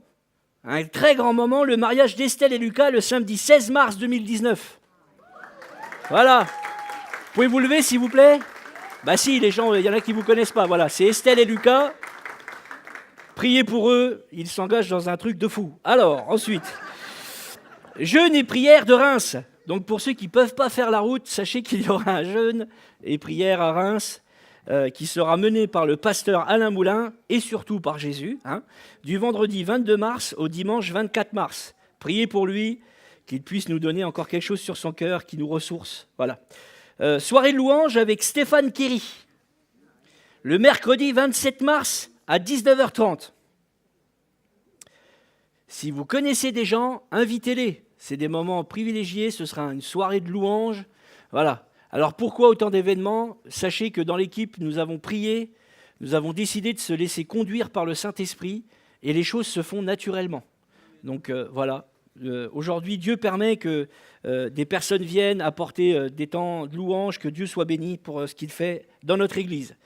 un très grand moment, le mariage d'Estelle et Lucas le samedi 16 mars 2019. Voilà. Pouvez vous lever, s'il vous plaît? Bah si, les gens, il y en a qui ne vous connaissent pas. Voilà, c'est Estelle et Lucas. Priez pour eux, ils s'engagent dans un truc de fou. Alors, ensuite... Jeûne et prière de Reims. Donc pour ceux qui ne peuvent pas faire la route, sachez qu'il y aura un jeûne et prière à Reims qui sera mené par le pasteur Alain Moulin et surtout par Jésus, du vendredi 22 mars au dimanche 24 mars. Priez pour lui, qu'il puisse nous donner encore quelque chose sur son cœur, qui nous ressource. Voilà. Soirée de louange avec Stéphane Kéry, le mercredi 27 mars à 19h30. Si vous connaissez des gens, invitez-les. C'est des moments privilégiés, ce sera une soirée de louange. Voilà. Alors pourquoi autant d'événements? Sachez que dans l'équipe, nous avons prié, nous avons décidé de se laisser conduire par le Saint-Esprit et les choses se font naturellement. Donc voilà. Aujourd'hui, Dieu permet que des personnes viennent apporter des temps de louange, que Dieu soit béni pour ce qu'il fait dans notre Église.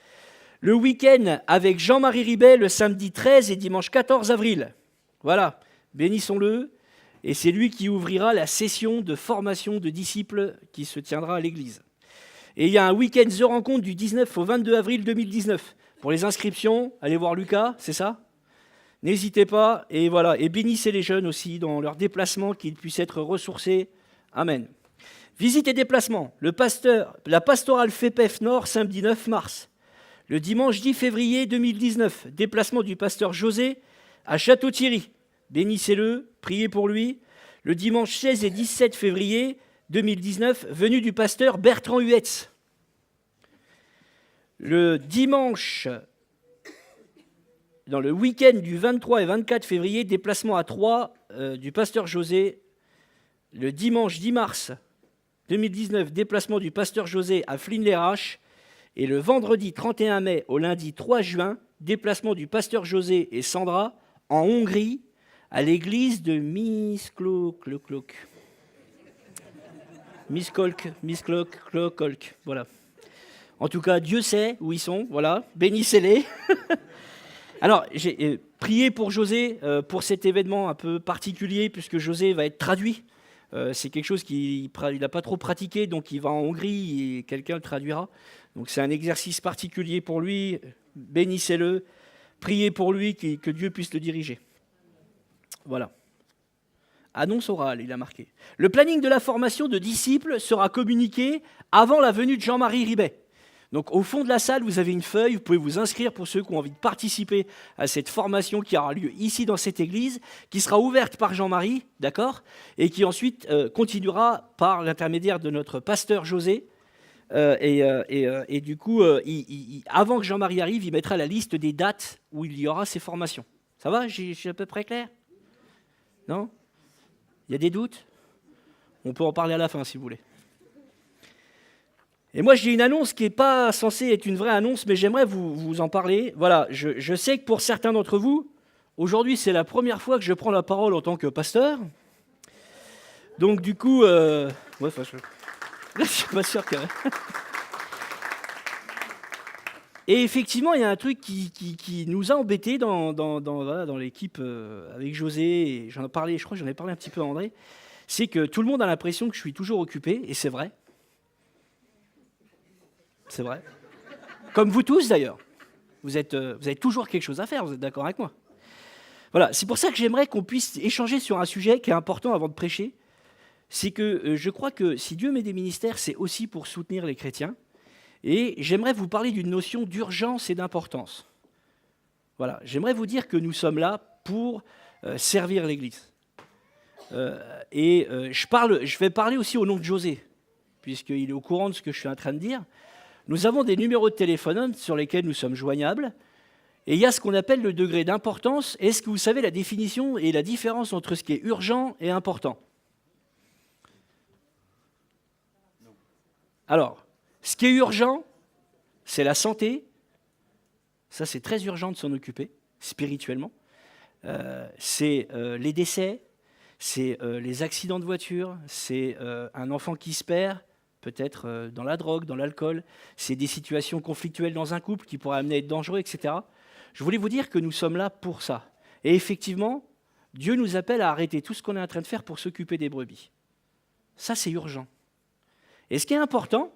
Le week-end avec Jean-Marie Ribet le samedi 13 et dimanche 14 avril. Voilà. Bénissons-le, et c'est lui qui ouvrira la session de formation de disciples qui se tiendra à l'église. Et il y a un week-end The Rencontre du 19 au 22 avril 2019. Pour les inscriptions, allez voir Lucas, c'est ça? N'hésitez pas, et voilà, et bénissez les jeunes aussi dans leur déplacement, qu'ils puissent être ressourcés. Amen. Visite et déplacement. La pastorale FEPEF Nord, samedi 9 mars. Le dimanche 10 février 2019, déplacement du pasteur José à Château-Thierry. Bénissez-le, priez pour lui. Le dimanche 16 et 17 février 2019, venue du pasteur Bertrand Huetz. Le dimanche, dans le week-end du 23 et 24 février, déplacement à Troyes du pasteur José. Le dimanche 10 mars 2019, déplacement du pasteur José à Flins-les-Raches. Et le vendredi 31 mai au lundi 3 juin, déplacement du pasteur José et Sandra en Hongrie, à l'église de Miskolc, voilà. En tout cas, Dieu sait où ils sont, voilà, bénissez-les. Alors, j'ai prié pour José, pour cet événement un peu particulier, puisque José va être traduit. C'est quelque chose qu'il n'a pas trop pratiqué, donc il va en Hongrie et quelqu'un le traduira. Donc c'est un exercice particulier pour lui, bénissez-le, priez pour lui, que Dieu puisse le diriger. Voilà. Annonce orale, il a marqué. Le planning de la formation de disciples sera communiqué avant la venue de Jean-Marie Ribet. Donc au fond de la salle, vous avez une feuille, vous pouvez vous inscrire pour ceux qui ont envie de participer à cette formation qui aura lieu ici dans cette église, qui sera ouverte par Jean-Marie, d'accord, et qui ensuite continuera par l'intermédiaire de notre pasteur José. Et du coup, avant que Jean-Marie arrive, il mettra la liste des dates où il y aura ces formations. Ça va? Je suis à peu près clair? Non? Il y a des doutes? On peut en parler à la fin si vous voulez. Et moi, j'ai une annonce qui n'est pas censée être une vraie annonce, mais j'aimerais vous en parler. Voilà, je sais que pour certains d'entre vous, aujourd'hui, c'est la première fois que je prends la parole en tant que pasteur. Donc, du coup, ouais, je ne suis pas sûr que... Et effectivement, il y a un truc qui nous a embêtés dans l'équipe avec José, et j'en ai parlé, je crois que j'en ai parlé un petit peu à André, c'est que tout le monde a l'impression que je suis toujours occupé, et c'est vrai. C'est vrai. Comme vous tous d'ailleurs. Vous avez toujours quelque chose à faire, vous êtes d'accord avec moi? Voilà, c'est pour ça que j'aimerais qu'on puisse échanger sur un sujet qui est important avant de prêcher. C'est que je crois que si Dieu met des ministères, c'est aussi pour soutenir les chrétiens. Et j'aimerais vous parler d'une notion d'urgence et d'importance. Voilà, j'aimerais vous dire que nous sommes là pour servir l'Église. Je vais parler aussi au nom de José, puisqu'il est au courant de ce que je suis en train de dire. Nous avons des numéros de téléphone sur lesquels nous sommes joignables. Et il y a ce qu'on appelle le degré d'importance. Est-ce que vous savez la définition et la différence entre ce qui est urgent et important? Alors, ce qui est urgent, c'est la santé. Ça, c'est très urgent de s'en occuper, spirituellement. C'est les décès, c'est les accidents de voiture, c'est un enfant qui se perd, peut-être dans la drogue, dans l'alcool. C'est des situations conflictuelles dans un couple qui pourraient amener à être dangereux, etc. Je voulais vous dire que nous sommes là pour ça. Et effectivement, Dieu nous appelle à arrêter tout ce qu'on est en train de faire pour s'occuper des brebis. Ça, c'est urgent. Et ce qui est important,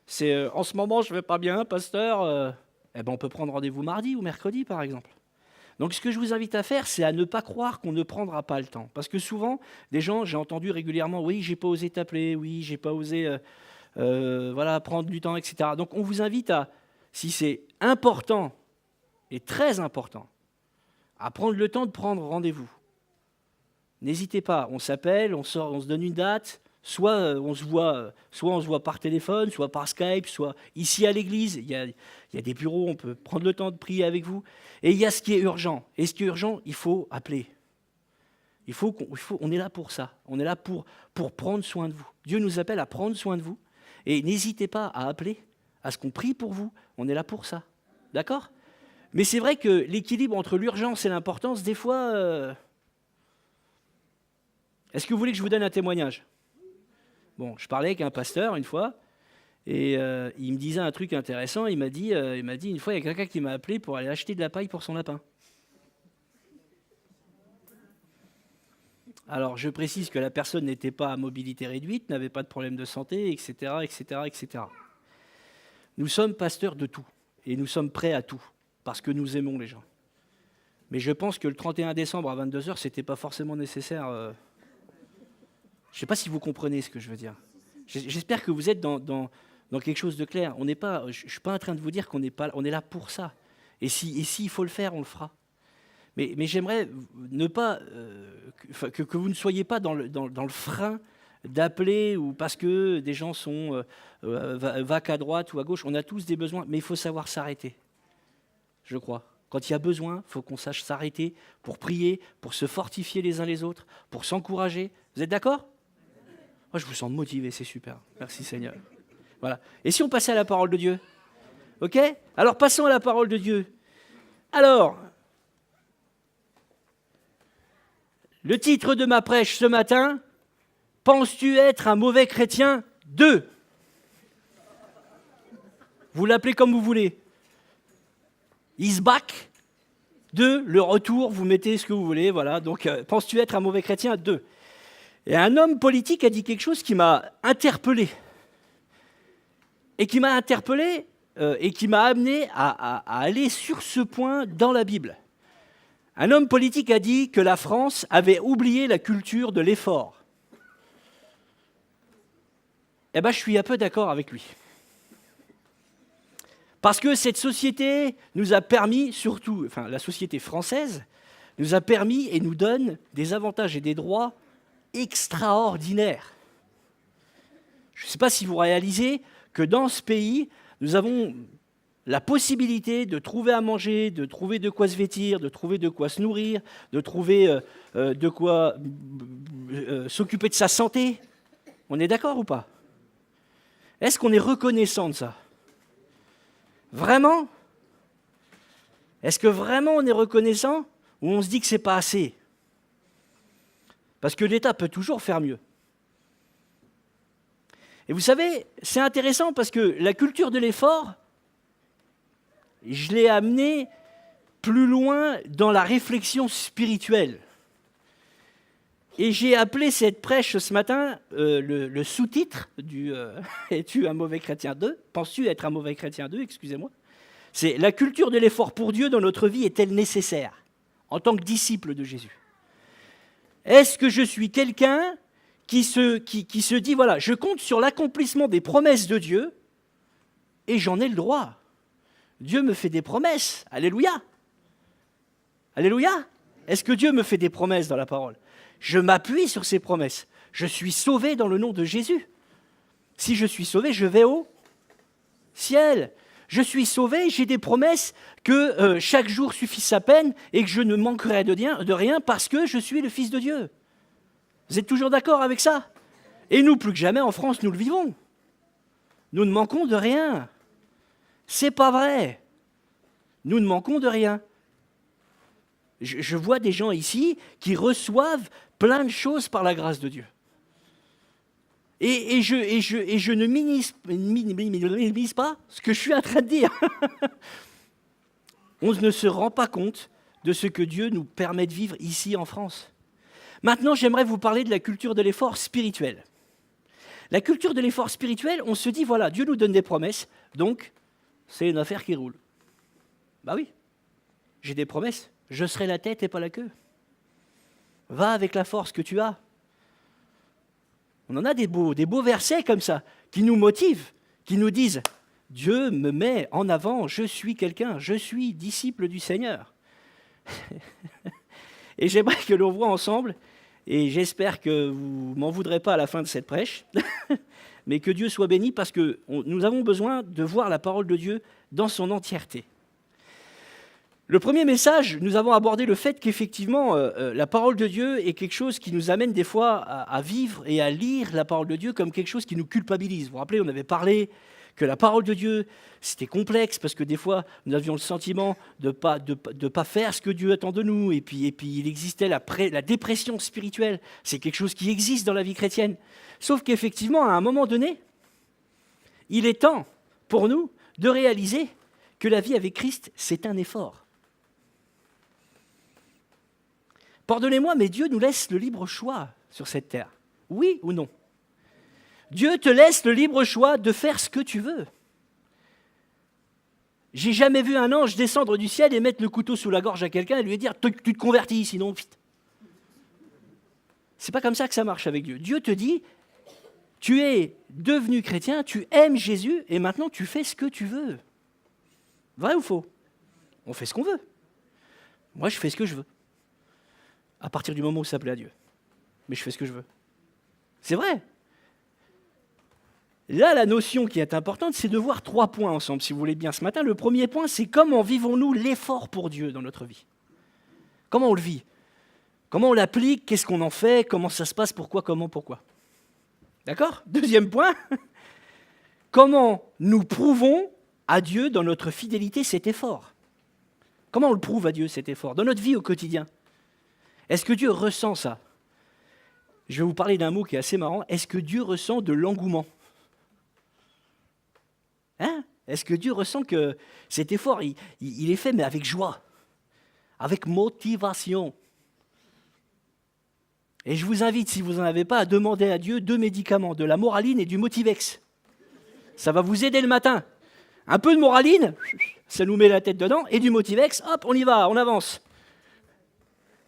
c'est en ce moment, je ne vais pas bien, pasteur. On peut prendre rendez-vous mardi ou mercredi, par exemple. Donc, ce que je vous invite à faire, c'est à ne pas croire qu'on ne prendra pas le temps. Parce que souvent, des gens, j'ai entendu régulièrement, oui, j'ai pas osé t'appeler, oui, j'ai pas osé prendre du temps, etc. Donc, on vous invite à, si c'est important et très important, à prendre le temps de prendre rendez-vous. N'hésitez pas, on s'appelle, on se donne une date. Soit on se voit par téléphone, soit par Skype, soit ici à l'église. Il y a des bureaux, on peut prendre le temps de prier avec vous. Et il y a ce qui est urgent. Et ce qui est urgent, il faut appeler. On est là pour ça. On est là pour prendre soin de vous. Dieu nous appelle à prendre soin de vous. Et n'hésitez pas à appeler, à ce qu'on prie pour vous. On est là pour ça. D'accord? Mais c'est vrai que l'équilibre entre l'urgence et l'importance, des fois... Est-ce que vous voulez que je vous donne un témoignage? Bon, je parlais avec un pasteur une fois, et il me disait un truc intéressant. Il m'a dit une fois, il y a quelqu'un qui m'a appelé pour aller acheter de la paille pour son lapin. Alors, je précise que la personne n'était pas à mobilité réduite, n'avait pas de problème de santé, etc., etc., etc. Nous sommes pasteurs de tout, et nous sommes prêts à tout, parce que nous aimons les gens. Mais je pense que le 31 décembre à 22h, ce n'était pas forcément nécessaire... Je ne sais pas si vous comprenez ce que je veux dire. J'espère que vous êtes dans quelque chose de clair. Je ne suis pas en train de vous dire qu'on n'est pas, on est là pour ça. Et s'il faut le faire, on le fera. Mais j'aimerais ne pas que vous ne soyez pas dans le frein d'appeler ou parce que des gens sont va qu'à droite ou à gauche. On a tous des besoins, mais il faut savoir s'arrêter, je crois. Quand il y a besoin, il faut qu'on sache s'arrêter pour prier, pour se fortifier les uns les autres, pour s'encourager. Vous êtes d'accord ? Moi, je vous sens motivé, c'est super. Merci Seigneur. Voilà. Et si on passait à la parole de Dieu ? Ok ? Alors passons à la parole de Dieu. Alors, le titre de ma prêche ce matin, penses-tu être un mauvais chrétien ? 2. Vous l'appelez comme vous voulez. Is back. 2, le retour, vous mettez ce que vous voulez. Voilà. Donc, penses-tu être un mauvais chrétien ? 2. Et un homme politique a dit quelque chose qui m'a interpellé. Et qui m'a interpellé et qui m'a amené à aller sur ce point dans la Bible. Un homme politique a dit que la France avait oublié la culture de l'effort. Eh bien, je suis un peu d'accord avec lui. Parce que cette société nous a permis, surtout, enfin la société française, nous a permis et nous donne des avantages et des droits extraordinaires. Je ne sais pas si vous réalisez que dans ce pays, nous avons la possibilité de trouver à manger, de trouver de quoi se vêtir, de trouver de quoi se nourrir, de trouver de quoi s'occuper de sa santé. On est d'accord ou pas ? Est-ce qu'on est reconnaissant de ça ? Vraiment ? Est-ce que vraiment on est reconnaissant ou on se dit que ce n'est pas assez ? Parce que l'État peut toujours faire mieux. Et vous savez, c'est intéressant parce que la culture de l'effort, je l'ai amenée plus loin dans la réflexion spirituelle. Et j'ai appelé cette prêche ce matin, le sous-titre du « Es-tu un mauvais chrétien 2 » ? Penses-tu être un mauvais chrétien 2 ? Excusez-moi. C'est « La culture de l'effort pour Dieu dans notre vie est-elle nécessaire en tant que disciple de Jésus ?» Est-ce que je suis quelqu'un qui se dit « Voilà, je compte sur l'accomplissement des promesses de Dieu et j'en ai le droit. Dieu me fait des promesses. Alléluia. Alléluia. Est-ce que Dieu me fait des promesses dans la parole ? Je m'appuie sur ces promesses. Je suis sauvé dans le nom de Jésus. Si je suis sauvé, je vais au ciel. Je suis sauvé, j'ai des promesses que chaque jour suffit sa peine et que je ne manquerai de rien parce que je suis le Fils de Dieu. Vous êtes toujours d'accord avec ça ? Et nous, plus que jamais, en France, nous le vivons. Nous ne manquons de rien. C'est pas vrai. Nous ne manquons de rien. Je vois des gens ici qui reçoivent plein de choses par la grâce de Dieu. Et je ne minimise pas ce que je suis en train de dire. On ne se rend pas compte de ce que Dieu nous permet de vivre ici en France. Maintenant, j'aimerais vous parler de la culture de l'effort spirituel. La culture de l'effort spirituel, on se dit, voilà, Dieu nous donne des promesses, donc c'est une affaire qui roule. Bah oui, j'ai des promesses, je serai la tête et pas la queue. Va avec la force que tu as. On en a des beaux versets comme ça, qui nous motivent, qui nous disent « Dieu me met en avant, je suis quelqu'un, je suis disciple du Seigneur. » Et j'aimerais que l'on voit ensemble, et j'espère que vous ne m'en voudrez pas à la fin de cette prêche, mais que Dieu soit béni parce que nous avons besoin de voir la parole de Dieu dans son entièreté. Le premier message, nous avons abordé le fait qu'effectivement, la parole de Dieu est quelque chose qui nous amène des fois à vivre et à lire la parole de Dieu comme quelque chose qui nous culpabilise. Vous vous rappelez, on avait parlé que la parole de Dieu, c'était complexe parce que des fois, nous avions le sentiment de pas faire ce que Dieu attend de nous. Et puis il existait la dépression spirituelle. C'est quelque chose qui existe dans la vie chrétienne. Sauf qu'effectivement, à un moment donné, il est temps pour nous de réaliser que la vie avec Christ, c'est un effort. Pardonnez-moi, mais Dieu nous laisse le libre choix sur cette terre. Oui ou non ? Dieu te laisse le libre choix de faire ce que tu veux. J'ai jamais vu un ange descendre du ciel et mettre le couteau sous la gorge à quelqu'un et lui dire « Tu te convertis, sinon vite ». C'est pas comme ça que ça marche avec Dieu. Dieu te dit Tu es devenu chrétien, tu aimes Jésus, et maintenant tu fais ce que tu veux. Vrai ou faux? On fait ce qu'on veut. Moi, je fais ce que je veux. À partir du moment où ça plaît à Dieu. Mais je fais ce que je veux. C'est vrai. Là, la notion qui est importante, c'est de voir 3 points ensemble, si vous voulez bien, ce matin. Le premier point, c'est comment vivons-nous l'effort pour Dieu dans notre vie? Comment on le vit? Comment on l'applique? Qu'est-ce qu'on en fait? Comment ça se passe? Pourquoi? Comment? Pourquoi? D'accord? Deuxième point, comment nous prouvons à Dieu dans notre fidélité cet effort? Comment on le prouve à Dieu cet effort? Dans notre vie au quotidien. Est-ce que Dieu ressent ça? Je vais vous parler d'un mot qui est assez marrant. Est-ce que Dieu ressent de l'engouement? Hein? Est-ce que Dieu ressent que cet effort, il est fait, mais avec joie, avec motivation? Et je vous invite, si vous n'en avez pas, à demander à Dieu 2 médicaments, de la moraline et du Motivex. Ça va vous aider le matin. Un peu de moraline, ça nous met la tête dedans, et du Motivex, hop, on y va, on avance.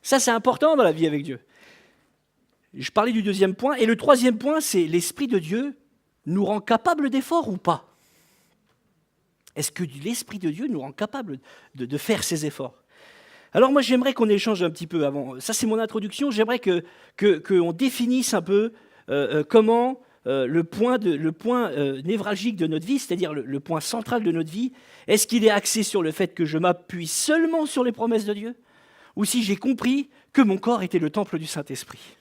Ça, c'est important dans la vie avec Dieu. Je parlais du deuxième point, et le troisième point, c'est l'Esprit de Dieu nous rend capables d'efforts ou pas? Est-ce que l'Esprit de Dieu nous rend capables de faire ces efforts? Alors moi, j'aimerais qu'on échange un petit peu avant. Ça, c'est mon introduction. J'aimerais qu'on définisse un peu comment le point névralgique de notre vie, c'est-à-dire le point central de notre vie, est-ce qu'il est axé sur le fait que je m'appuie seulement sur les promesses de Dieu, ou si j'ai compris que mon corps était le temple du Saint-Esprit?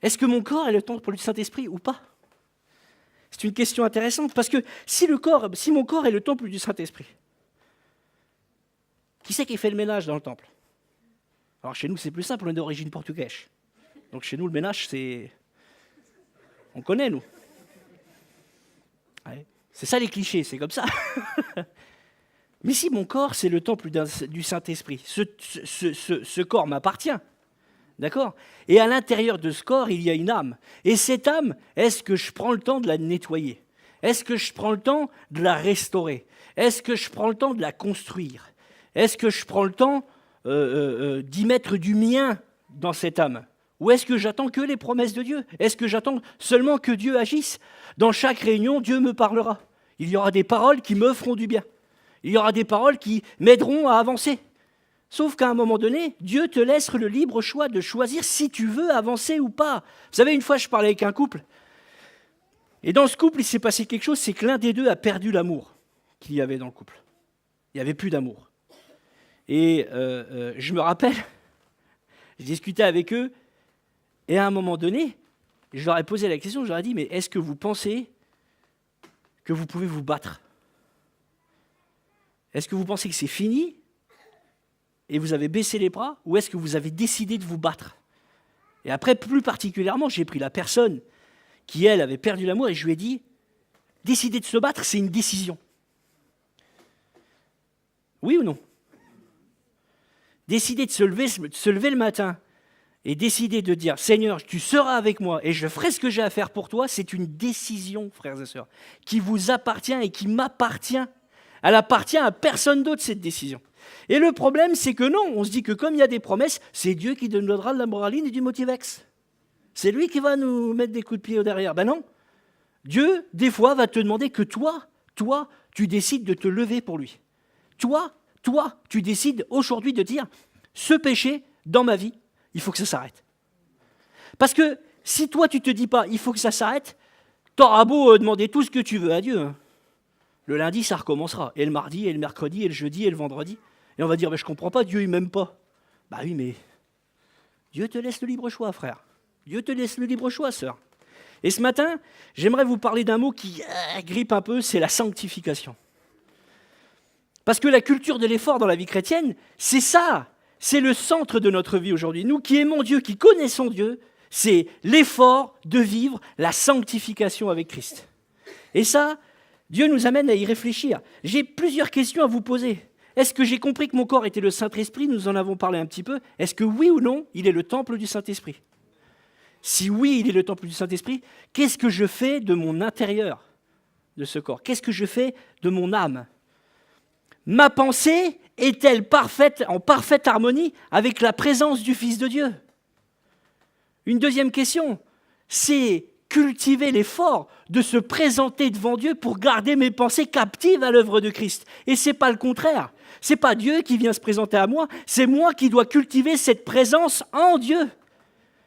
Est-ce que mon corps est le temple du Saint-Esprit ou pas? C'est une question intéressante, parce que si mon corps est le temple du Saint-Esprit, qui c'est qui fait le ménage dans le temple? Alors chez nous, c'est plus simple, on est d'origine portugaise. Donc chez nous, le ménage, c'est... On connaît, nous. Ouais. C'est ça les clichés, c'est comme ça. Mais si mon corps, c'est le temple du Saint-Esprit, ce corps m'appartient. D'accord? Et à l'intérieur de ce corps, il y a une âme. Et cette âme, est-ce que je prends le temps de la nettoyer? Est-ce que je prends le temps de la restaurer? Est-ce que je prends le temps de la construire? Est-ce que je prends le temps d'y mettre du mien dans cette âme? Ou est-ce que j'attends que les promesses de Dieu? Est-ce que j'attends seulement que Dieu agisse? Dans chaque réunion, Dieu me parlera. Il y aura des paroles qui me feront du bien. Il y aura des paroles qui m'aideront à avancer. Sauf qu'à un moment donné, Dieu te laisse le libre choix de choisir si tu veux avancer ou pas. Vous savez, une fois, je parlais avec un couple. Et dans ce couple, il s'est passé quelque chose, c'est que l'un des deux a perdu l'amour qu'il y avait dans le couple. Il n'y avait plus d'amour. Et je me rappelle, je discutais avec eux, et à un moment donné, je leur ai posé la question, je leur ai dit, mais est-ce que vous pensez que vous pouvez vous battre? Est-ce que vous pensez que c'est fini et vous avez baissé les bras, ou est-ce que vous avez décidé de vous battre? Et après, plus particulièrement, j'ai pris la personne qui, elle, avait perdu l'amour, et je lui ai dit, décider de se battre, c'est une décision. Oui ou non? Décider de se lever le matin et décider de dire « Seigneur, tu seras avec moi et je ferai ce que j'ai à faire pour toi », c'est une décision, frères et sœurs, qui vous appartient et qui m'appartient. Elle appartient à personne d'autre, cette décision. Et le problème, c'est que non, on se dit que comme il y a des promesses, c'est Dieu qui nous donnera de la moraline et du Motivex. C'est lui qui va nous mettre des coups de pied au derrière. Ben non. Dieu, des fois, va te demander que toi, tu décides de te lever pour lui. Toi, tu décides aujourd'hui de dire, ce péché, dans ma vie, il faut que ça s'arrête. Parce que si toi, tu ne te dis pas, il faut que ça s'arrête, t'auras beau demander tout ce que tu veux à Dieu. Hein. Le lundi, ça recommencera. Et le mardi, et le mercredi, et le jeudi, et le vendredi. Et on va dire, je ne comprends pas, Dieu, il ne m'aime pas. Bah oui, mais Dieu te laisse le libre choix, frère. Dieu te laisse le libre choix, sœur. Et ce matin, j'aimerais vous parler d'un mot qui grippe un peu, c'est la sanctification. Parce que la culture de l'effort dans la vie chrétienne, c'est ça. C'est le centre de notre vie aujourd'hui. Nous qui aimons Dieu, qui connaissons Dieu, c'est l'effort de vivre la sanctification avec Christ. Et ça, Dieu nous amène à y réfléchir. J'ai plusieurs questions à vous poser. Est-ce que j'ai compris que mon corps était le Saint-Esprit? Nous en avons parlé un petit peu. Est-ce que oui ou non, il est le temple du Saint-Esprit? Si oui, il est le temple du Saint-Esprit, qu'est-ce que je fais de mon intérieur, de ce corps? Qu'est-ce que je fais de mon âme? Ma pensée est-elle en parfaite harmonie avec la présence du Fils de Dieu? Une deuxième question. c'est cultiver l'effort de se présenter devant Dieu pour garder mes pensées captives à l'œuvre de Christ. Et ce n'est pas le contraire. Ce n'est pas Dieu qui vient se présenter à moi, c'est moi qui dois cultiver cette présence en Dieu.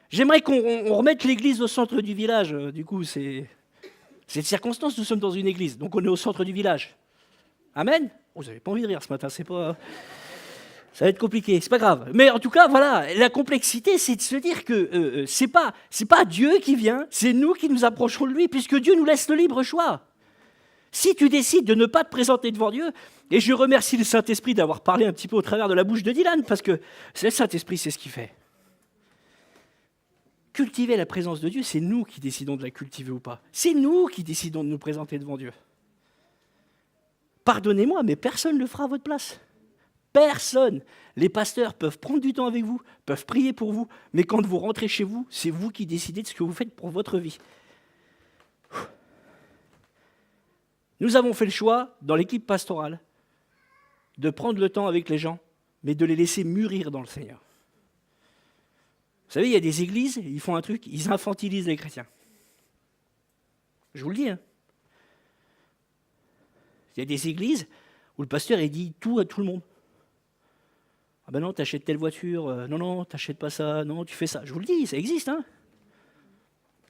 J'aimerais qu'on remette l'église au centre du village. Du coup, c'est une circonstance, nous sommes dans une église, donc on est au centre du village. Amen. Vous n'avez pas envie de rire ce matin, ça va être compliqué, c'est pas grave. Mais en tout cas, voilà, la complexité, c'est de se dire que c'est pas Dieu qui vient, c'est nous qui nous approchons de lui, puisque Dieu nous laisse le libre choix. Si tu décides de ne pas te présenter devant Dieu, et je remercie le Saint-Esprit d'avoir parlé un petit peu au travers de la bouche de Dylan, parce que le Saint-Esprit, c'est ce qu'il fait. Cultiver la présence de Dieu, c'est nous qui décidons de la cultiver ou pas. C'est nous qui décidons de nous présenter devant Dieu. Pardonnez-moi, mais personne ne le fera à votre place. Personne. Les pasteurs peuvent prendre du temps avec vous, peuvent prier pour vous, mais quand vous rentrez chez vous, c'est vous qui décidez de ce que vous faites pour votre vie. Nous avons fait le choix, dans l'équipe pastorale, de prendre le temps avec les gens, mais de les laisser mûrir dans le Seigneur. Vous savez, il y a des églises, ils font un truc, ils infantilisent les chrétiens. Je vous le dis. Il y a des églises où le pasteur il dit tout à tout le monde. Ah ben non, t'achètes telle voiture, non, t'achètes pas ça, non, tu fais ça. Je vous le dis, ça existe.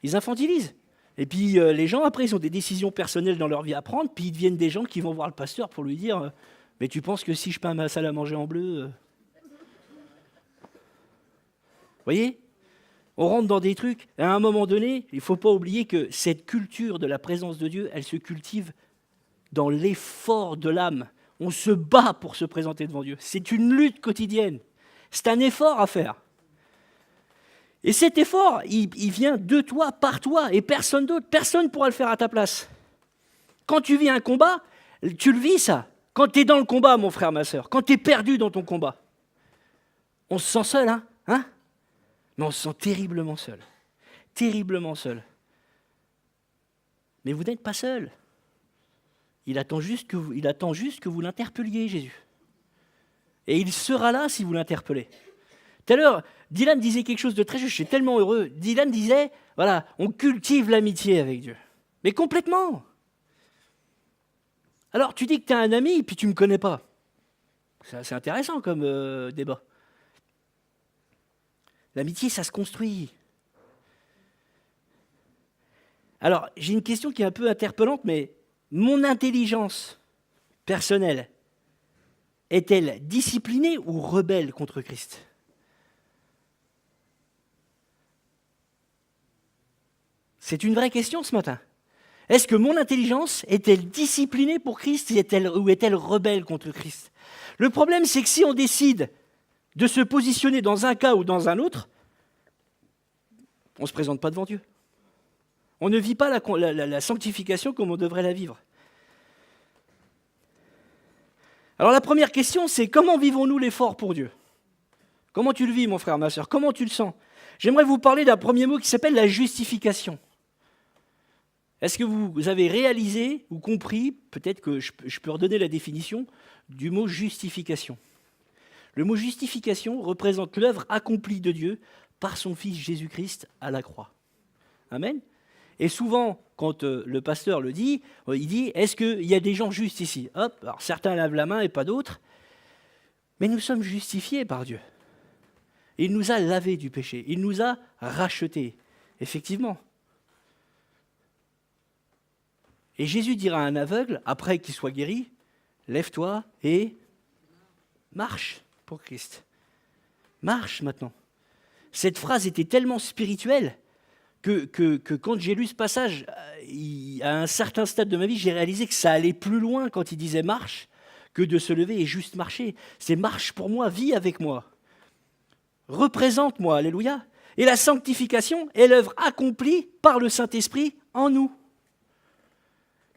Ils infantilisent. Et puis les gens, après, ils ont des décisions personnelles dans leur vie à prendre, puis ils deviennent des gens qui vont voir le pasteur pour lui dire « Mais tu penses que si je peins ma salle à manger en bleu... Vous voyez ? On rentre dans des trucs. À un moment donné, il ne faut pas oublier que cette culture de la présence de Dieu, elle se cultive dans l'effort de l'âme. On se bat pour se présenter devant Dieu. C'est une lutte quotidienne. C'est un effort à faire. Et cet effort, il vient de toi, par toi, et personne d'autre. Personne ne pourra le faire à ta place. Quand tu vis un combat, tu le vis ça. Quand tu es dans le combat, mon frère, ma sœur, quand tu es perdu dans ton combat, on se sent seul, hein, mais on se sent terriblement seul. Terriblement seul. Mais vous n'êtes pas seul. Il attend juste que vous l'interpelliez, Jésus. Et il sera là si vous l'interpellez. Tout à l'heure, Dylan disait quelque chose de très juste, je suis tellement heureux. Dylan disait, voilà, on cultive l'amitié avec Dieu. Mais complètement. Alors, tu dis que tu as un ami, puis tu ne me connais pas. C'est intéressant comme débat. L'amitié, ça se construit. Alors, j'ai une question qui est un peu interpellante, mais mon intelligence personnelle est-elle disciplinée ou rebelle contre Christ ? C'est une vraie question ce matin. Est-ce que mon intelligence est-elle disciplinée pour Christ ou est-elle rebelle contre Christ ? Le problème, c'est que si on décide de se positionner dans un cas ou dans un autre, on ne se présente pas devant Dieu. On ne vit pas la sanctification comme on devrait la vivre. Alors la première question, c'est comment vivons-nous l'effort pour Dieu ? Comment tu le vis, mon frère, ma sœur ? Comment tu le sens ? J'aimerais vous parler d'un premier mot qui s'appelle la justification. Est-ce que vous avez réalisé ou compris, peut-être que je peux redonner la définition, du mot justification. Le mot justification représente l'œuvre accomplie de Dieu par son Fils Jésus-Christ à la croix. Amen. Et souvent, quand le pasteur le dit, il dit, est-ce qu'il y a des gens justes ici ? Hop, alors certains lavent la main et pas d'autres. Mais nous sommes justifiés par Dieu. Il nous a lavés du péché. Il nous a rachetés. Effectivement. Et Jésus dira à un aveugle, après qu'il soit guéri, lève-toi et marche pour Christ. Marche maintenant. Cette phrase était tellement spirituelle que quand j'ai lu ce passage, à un certain stade de ma vie, j'ai réalisé que ça allait plus loin quand il disait marche que de se lever et juste marcher. C'est marche pour moi, vis avec moi. Représente-moi, alléluia. Et la sanctification est l'œuvre accomplie par le Saint-Esprit en nous.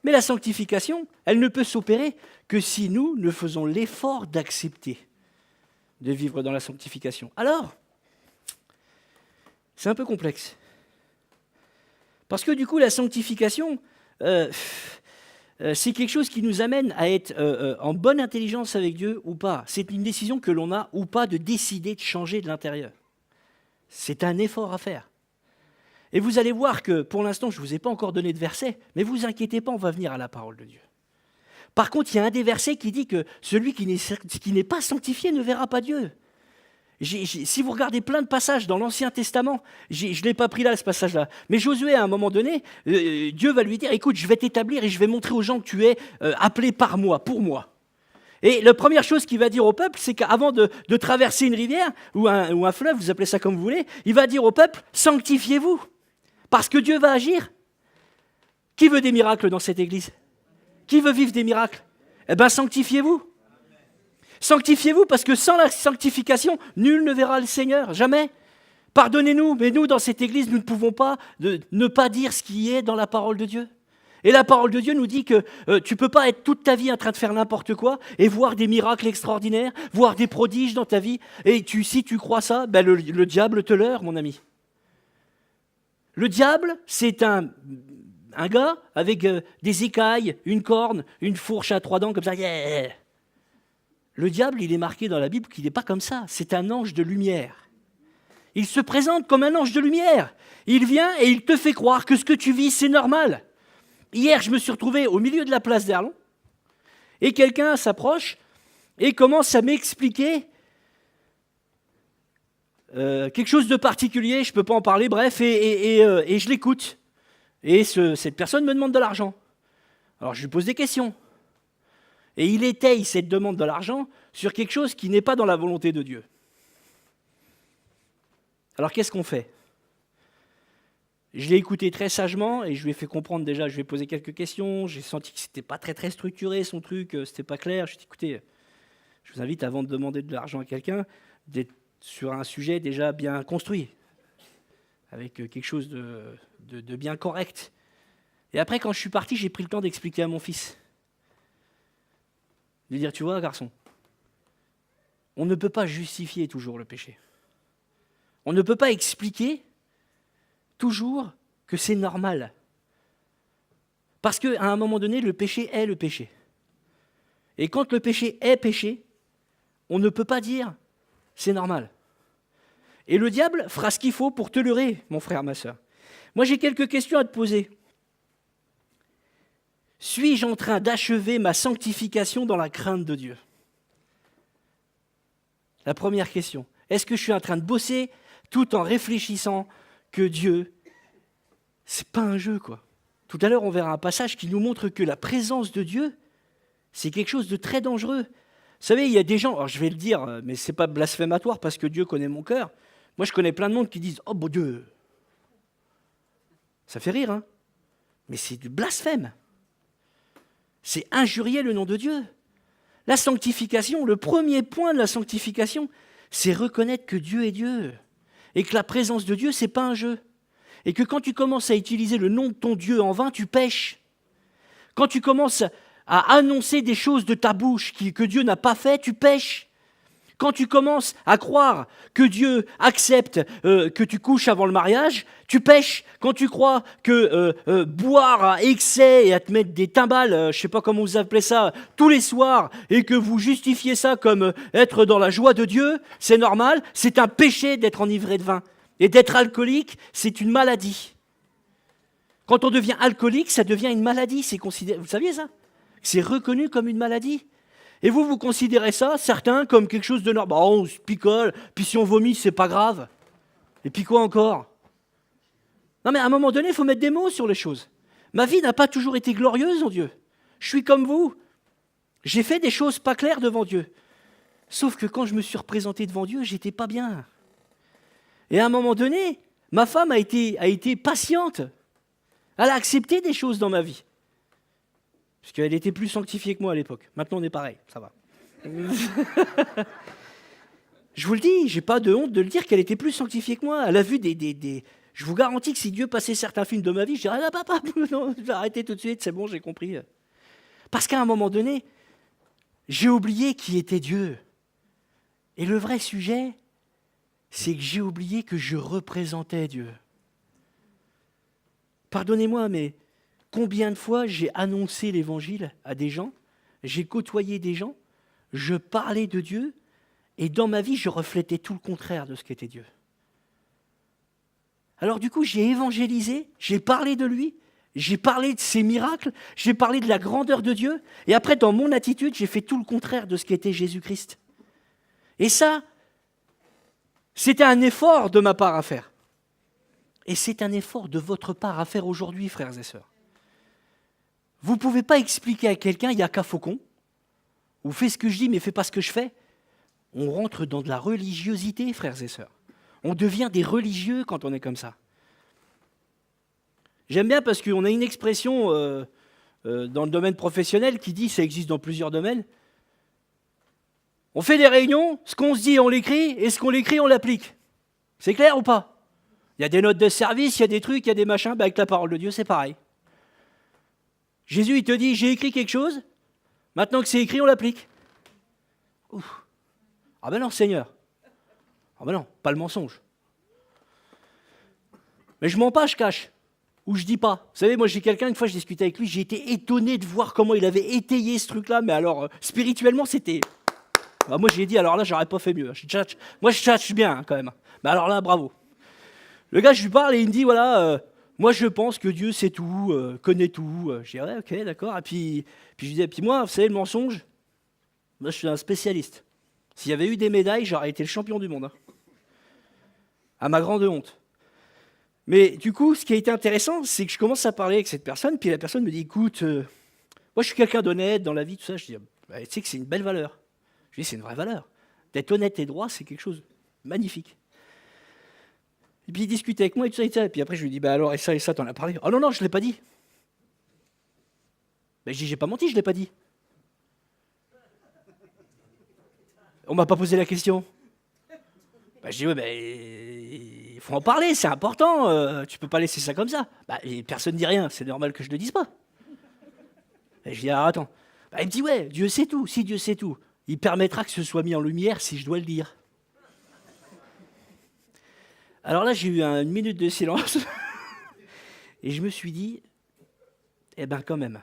Mais la sanctification, elle ne peut s'opérer que si nous ne faisons l'effort d'accepter de vivre dans la sanctification. Alors, c'est un peu complexe. Parce que du coup, la sanctification, c'est quelque chose qui nous amène à être en bonne intelligence avec Dieu ou pas. C'est une décision que l'on a ou pas de décider de changer de l'intérieur. C'est un effort à faire. Et vous allez voir que, pour l'instant, je ne vous ai pas encore donné de verset, mais vous inquiétez pas, on va venir à la parole de Dieu. Par contre, il y a un des versets qui dit que celui qui n'est pas sanctifié ne verra pas Dieu. Si vous regardez plein de passages dans l'Ancien Testament, je ne l'ai pas pris là, ce passage-là, mais Josué, à un moment donné, Dieu va lui dire, écoute, je vais t'établir et je vais montrer aux gens que tu es appelé par moi, pour moi. Et la première chose qu'il va dire au peuple, c'est qu'avant de traverser une rivière ou un fleuve, vous appelez ça comme vous voulez, il va dire au peuple, sanctifiez-vous, parce que Dieu va agir. Qui veut des miracles dans cette église ? Qui veut vivre des miracles ? Eh bien, sanctifiez-vous. Sanctifiez-vous, parce que sans la sanctification, nul ne verra le Seigneur, jamais. Pardonnez-nous, mais nous, dans cette église, nous ne pouvons pas ne pas dire ce qui est dans la parole de Dieu. Et la parole de Dieu nous dit que tu ne peux pas être toute ta vie en train de faire n'importe quoi et voir des miracles extraordinaires, voir des prodiges dans ta vie. Et si tu crois ça, ben le diable te leurre, mon ami. Le diable, c'est un gars avec des écailles, une corne, une fourche à 3 dents, comme ça. Yeah. Le diable, il est marqué dans la Bible qu'il n'est pas comme ça. C'est un ange de lumière. Il se présente comme un ange de lumière. Il vient et il te fait croire que ce que tu vis, c'est normal. Hier, je me suis retrouvé au milieu de la place d'Erlon et quelqu'un s'approche et commence à m'expliquer quelque chose de particulier, je ne peux pas en parler, bref, et je l'écoute. Et cette personne me demande de l'argent. Alors je lui pose des questions. Et il étaye cette demande de l'argent sur quelque chose qui n'est pas dans la volonté de Dieu. Alors qu'est-ce qu'on fait ? Je l'ai écouté très sagement et je lui ai fait comprendre déjà, je lui ai posé quelques questions, j'ai senti que ce n'était pas très structuré son truc, c'était pas clair. Je lui ai dit, écoutez, je vous invite avant de demander de l'argent à quelqu'un, d'être sur un sujet déjà bien construit, avec quelque chose de bien correct. Et après, quand je suis parti, j'ai pris le temps d'expliquer à mon fils. De dire, tu vois, garçon, on ne peut pas justifier toujours le péché. On ne peut pas expliquer toujours que c'est normal. Parce qu'à un moment donné, le péché est le péché. Et quand le péché est péché, on ne peut pas dire c'est normal. Et le diable fera ce qu'il faut pour te leurrer, mon frère, ma sœur. Moi, j'ai quelques questions à te poser. Suis-je en train d'achever ma sanctification dans la crainte de Dieu ? La première question. Est-ce que je suis en train de bosser tout en réfléchissant que Dieu, c'est pas un jeu, quoi. Tout à l'heure, on verra un passage qui nous montre que la présence de Dieu, c'est quelque chose de très dangereux. Vous savez, il y a des gens, alors je vais le dire, mais ce n'est pas blasphématoire parce que Dieu connaît mon cœur. Moi, je connais plein de monde qui disent « Oh, bon Dieu !» Ça fait rire, hein ? Mais c'est du blasphème. C'est injurier le nom de Dieu. La sanctification, le premier point de la sanctification, c'est reconnaître que Dieu est Dieu. Et que la présence de Dieu, ce n'est pas un jeu. Et que quand tu commences à utiliser le nom de ton Dieu en vain, tu pèches. Quand tu commences à annoncer des choses de ta bouche que Dieu n'a pas fait, tu pèches. Quand tu commences à croire que Dieu accepte que tu couches avant le mariage, tu pèches. Quand tu crois que boire à excès et à te mettre des timbales, je ne sais pas comment vous appelez ça, tous les soirs, et que vous justifiez ça comme être dans la joie de Dieu, c'est normal, c'est un péché d'être enivré de vin. Et d'être alcoolique, c'est une maladie. Quand on devient alcoolique, ça devient une maladie. C'est considéré, vous saviez ça ? C'est reconnu comme une maladie. Et vous considérez ça, certains, comme quelque chose de normal. On se picole, puis si on vomit, c'est pas grave. Et puis quoi encore ? Non mais à un moment donné, il faut mettre des mots sur les choses. Ma vie n'a pas toujours été glorieuse en Dieu. Je suis comme vous. J'ai fait des choses pas claires devant Dieu. Sauf que quand je me suis représenté devant Dieu, j'étais pas bien. Et à un moment donné, ma femme a été patiente. Elle a accepté des choses dans ma vie. Parce qu'elle était plus sanctifiée que moi à l'époque. Maintenant, on est pareil, ça va. Je vous le dis, j'ai pas de honte de le dire qu'elle était plus sanctifiée que moi. Elle a vu des... Je vous garantis que si Dieu passait certains films de ma vie, je dirais « Ah, papa, non, je vais arrêter tout de suite, c'est bon, j'ai compris. » Parce qu'à un moment donné, j'ai oublié qui était Dieu. Et le vrai sujet, c'est que j'ai oublié que je représentais Dieu. Pardonnez-moi, mais combien de fois j'ai annoncé l'évangile à des gens, j'ai côtoyé des gens, je parlais de Dieu, et dans ma vie, je reflétais tout le contraire de ce qu'était Dieu. Alors du coup, j'ai évangélisé, j'ai parlé de lui, j'ai parlé de ses miracles, j'ai parlé de la grandeur de Dieu, et après, dans mon attitude, j'ai fait tout le contraire de ce qu'était Jésus-Christ. Et ça, c'était un effort de ma part à faire. Et c'est un effort de votre part à faire aujourd'hui, frères et sœurs. Vous ne pouvez pas expliquer à quelqu'un, il n'y a qu'un faucon, ou fais ce que je dis, mais fais pas ce que je fais. On rentre dans de la religiosité, frères et sœurs. On devient des religieux quand on est comme ça. J'aime bien parce qu'on a une expression dans le domaine professionnel qui dit, ça existe dans plusieurs domaines, on fait des réunions, ce qu'on se dit, on l'écrit, et ce qu'on l'écrit, on l'applique. C'est clair ou pas? Il y a des notes de service, il y a des trucs, il y a des machins, avec la parole de Dieu, c'est pareil. Jésus, il te dit, j'ai écrit quelque chose, maintenant que c'est écrit, on l'applique. Ouf. Ah ben non, Seigneur. Ah ben non, pas le mensonge. Mais je mens pas, je cache. Ou je dis pas. Vous savez, moi j'ai quelqu'un, une fois je discutais avec lui, j'ai été étonné de voir comment il avait étayé ce truc-là, mais alors, spirituellement, c'était... Ah, moi j'ai dit, alors là, j'aurais pas fait mieux. Moi je tchatche bien, hein, quand même. Mais alors là, bravo. Le gars, je lui parle et il me dit, voilà, moi je pense que Dieu sait tout, connaît tout. Je dis, ouais, ok, d'accord. Et puis je lui disais, puis moi, vous savez, le mensonge, moi je suis un spécialiste. S'il y avait eu des médailles, j'aurais été le champion du monde. Hein. À ma grande honte. Mais du coup, ce qui a été intéressant, c'est que je commence à parler avec cette personne, puis la personne me dit, écoute, moi je suis quelqu'un d'honnête dans la vie, tout ça. Je dis, bah, tu sais que c'est une belle valeur. Je lui dis, c'est une vraie valeur. D'être honnête et droit, c'est quelque chose de magnifique. Et puis il discute avec moi et tout ça, et ça. Et puis après, je lui dis, bah alors, et ça, t'en as parlé? Oh non, non, je ne l'ai pas dit. Ben, je dis, j'ai pas menti, je ne l'ai pas dit. On m'a pas posé la question. Ben, je dis, ouais, ben, il faut en parler, c'est important, tu peux pas laisser ça comme ça. Ben, et personne ne dit rien, c'est normal que je ne le dise pas. Et je dis, alors attends. Ben, il me dit, ouais, Dieu sait tout, si Dieu sait tout, il permettra que ce soit mis en lumière si je dois le dire. Alors là, j'ai eu une minute de silence, et je me suis dit, eh ben quand même,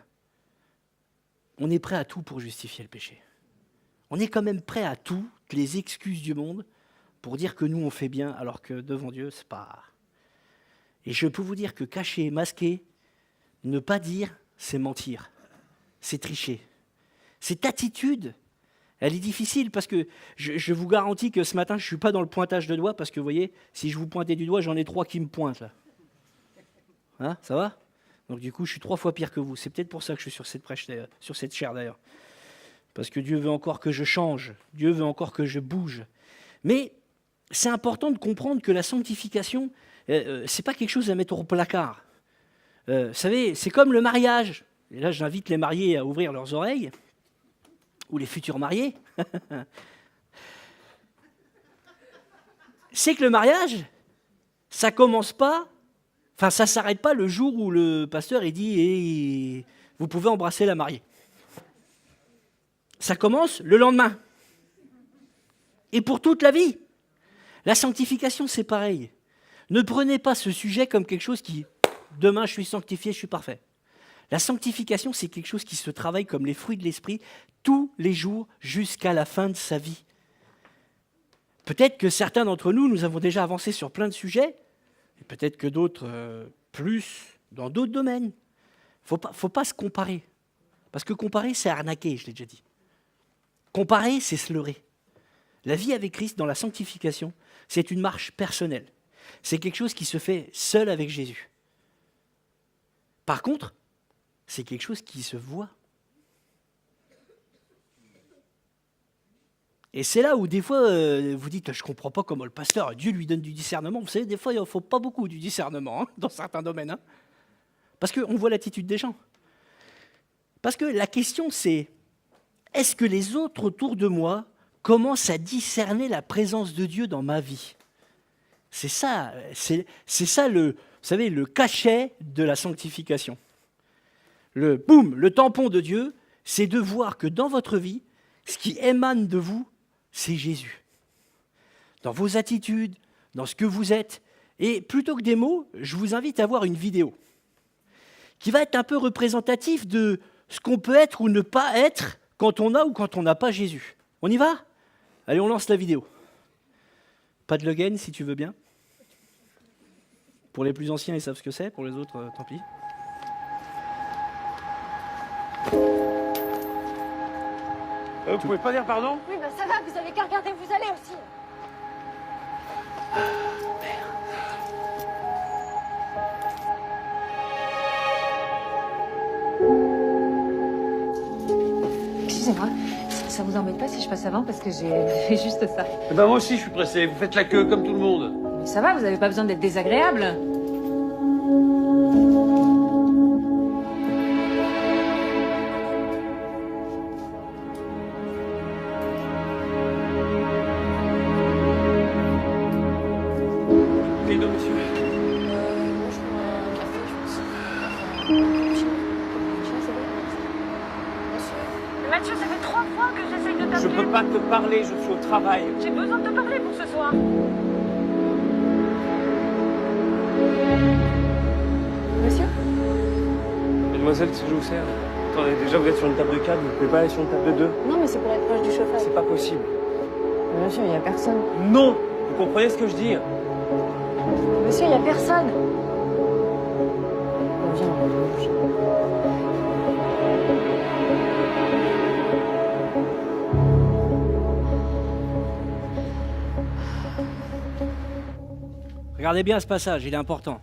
on est prêt à tout pour justifier le péché. On est quand même prêt à toutes les excuses du monde pour dire que nous, on fait bien, alors que devant Dieu, c'est pas... Et je peux vous dire que cacher, masquer, ne pas dire, c'est mentir, c'est tricher. Cette attitude, elle est difficile parce que je vous garantis que ce matin, je ne suis pas dans le pointage de doigts parce que, vous voyez, si je vous pointais du doigt, j'en ai 3 qui me pointent, là. Hein, ça va? Donc du coup, je suis 3 fois pire que vous. C'est peut-être pour ça que je suis sur cette chaire, d'ailleurs. Parce que Dieu veut encore que je change. Dieu veut encore que je bouge. Mais c'est important de comprendre que la sanctification, c'est pas quelque chose à mettre au placard. Vous savez, c'est comme le mariage. Et là, j'invite les mariés à ouvrir leurs oreilles. Ou les futurs mariés, c'est que le mariage, ça commence pas, enfin ça s'arrête pas le jour où le pasteur il dit hey, vous pouvez embrasser la mariée. Ça commence le lendemain. Et pour toute la vie. La sanctification, c'est pareil. Ne prenez pas ce sujet comme quelque chose qui, demain je suis sanctifié, je suis parfait. La sanctification, c'est quelque chose qui se travaille comme les fruits de l'esprit tous les jours jusqu'à la fin de sa vie. Peut-être que certains d'entre nous, nous avons déjà avancé sur plein de sujets, et peut-être que d'autres plus dans d'autres domaines. Faut pas se comparer. Parce que comparer, c'est arnaquer, je l'ai déjà dit. Comparer, c'est se leurrer. La vie avec Christ dans la sanctification, c'est une marche personnelle. C'est quelque chose qui se fait seul avec Jésus. Par contre, c'est quelque chose qui se voit. Et c'est là où des fois, vous dites, je ne comprends pas comment le pasteur, Dieu lui donne du discernement. Vous savez, des fois, il ne faut pas beaucoup du discernement hein, dans certains domaines. Hein, parce qu'on voit l'attitude des gens. Parce que la question, c'est, est-ce que les autres autour de moi commencent à discerner la présence de Dieu dans ma vie? C'est ça le, vous savez, le cachet de la sanctification. Le tampon de Dieu, c'est de voir que dans votre vie, ce qui émane de vous, c'est Jésus. Dans vos attitudes, dans ce que vous êtes. Et plutôt que des mots, je vous invite à voir une vidéo qui va être un peu représentative de ce qu'on peut être ou ne pas être quand on a ou quand on n'a pas Jésus. On y va? Allez, on lance la vidéo. Pas de login, si tu veux bien. Pour les plus anciens, ils savent ce que c'est. Pour les autres, tant pis. Vous pouvez pas dire pardon? Oui, bah ça va, vous avez qu'à regarder où vous allez aussi. Excusez-moi, ça vous embête pas si je passe avant parce que j'ai juste ça. Eh ben moi aussi je suis pressé, vous faites la queue comme tout le monde. Mais ça va, vous avez pas besoin d'être désagréable. Les deux, monsieur. Moi, je prends un café, je pense. Enfin, Mathieu, ça fait 3 fois que j'essaye de Je t'appeler. peux pas te parler, je suis au travail. J'ai besoin de te parler pour ce soir. Monsieur? Mademoiselle, qu'est-ce que je vous sers? Attendez, déjà vous êtes sur une table de 4, vous pouvez pas aller sur une table de 2? Non, mais c'est pour être proche du chauffage. C'est pas possible. Monsieur, il y a personne. Non! Vous comprenez ce que je dis? Monsieur, il y a personne. Viens, on va bouger. Regardez bien ce passage, il est important.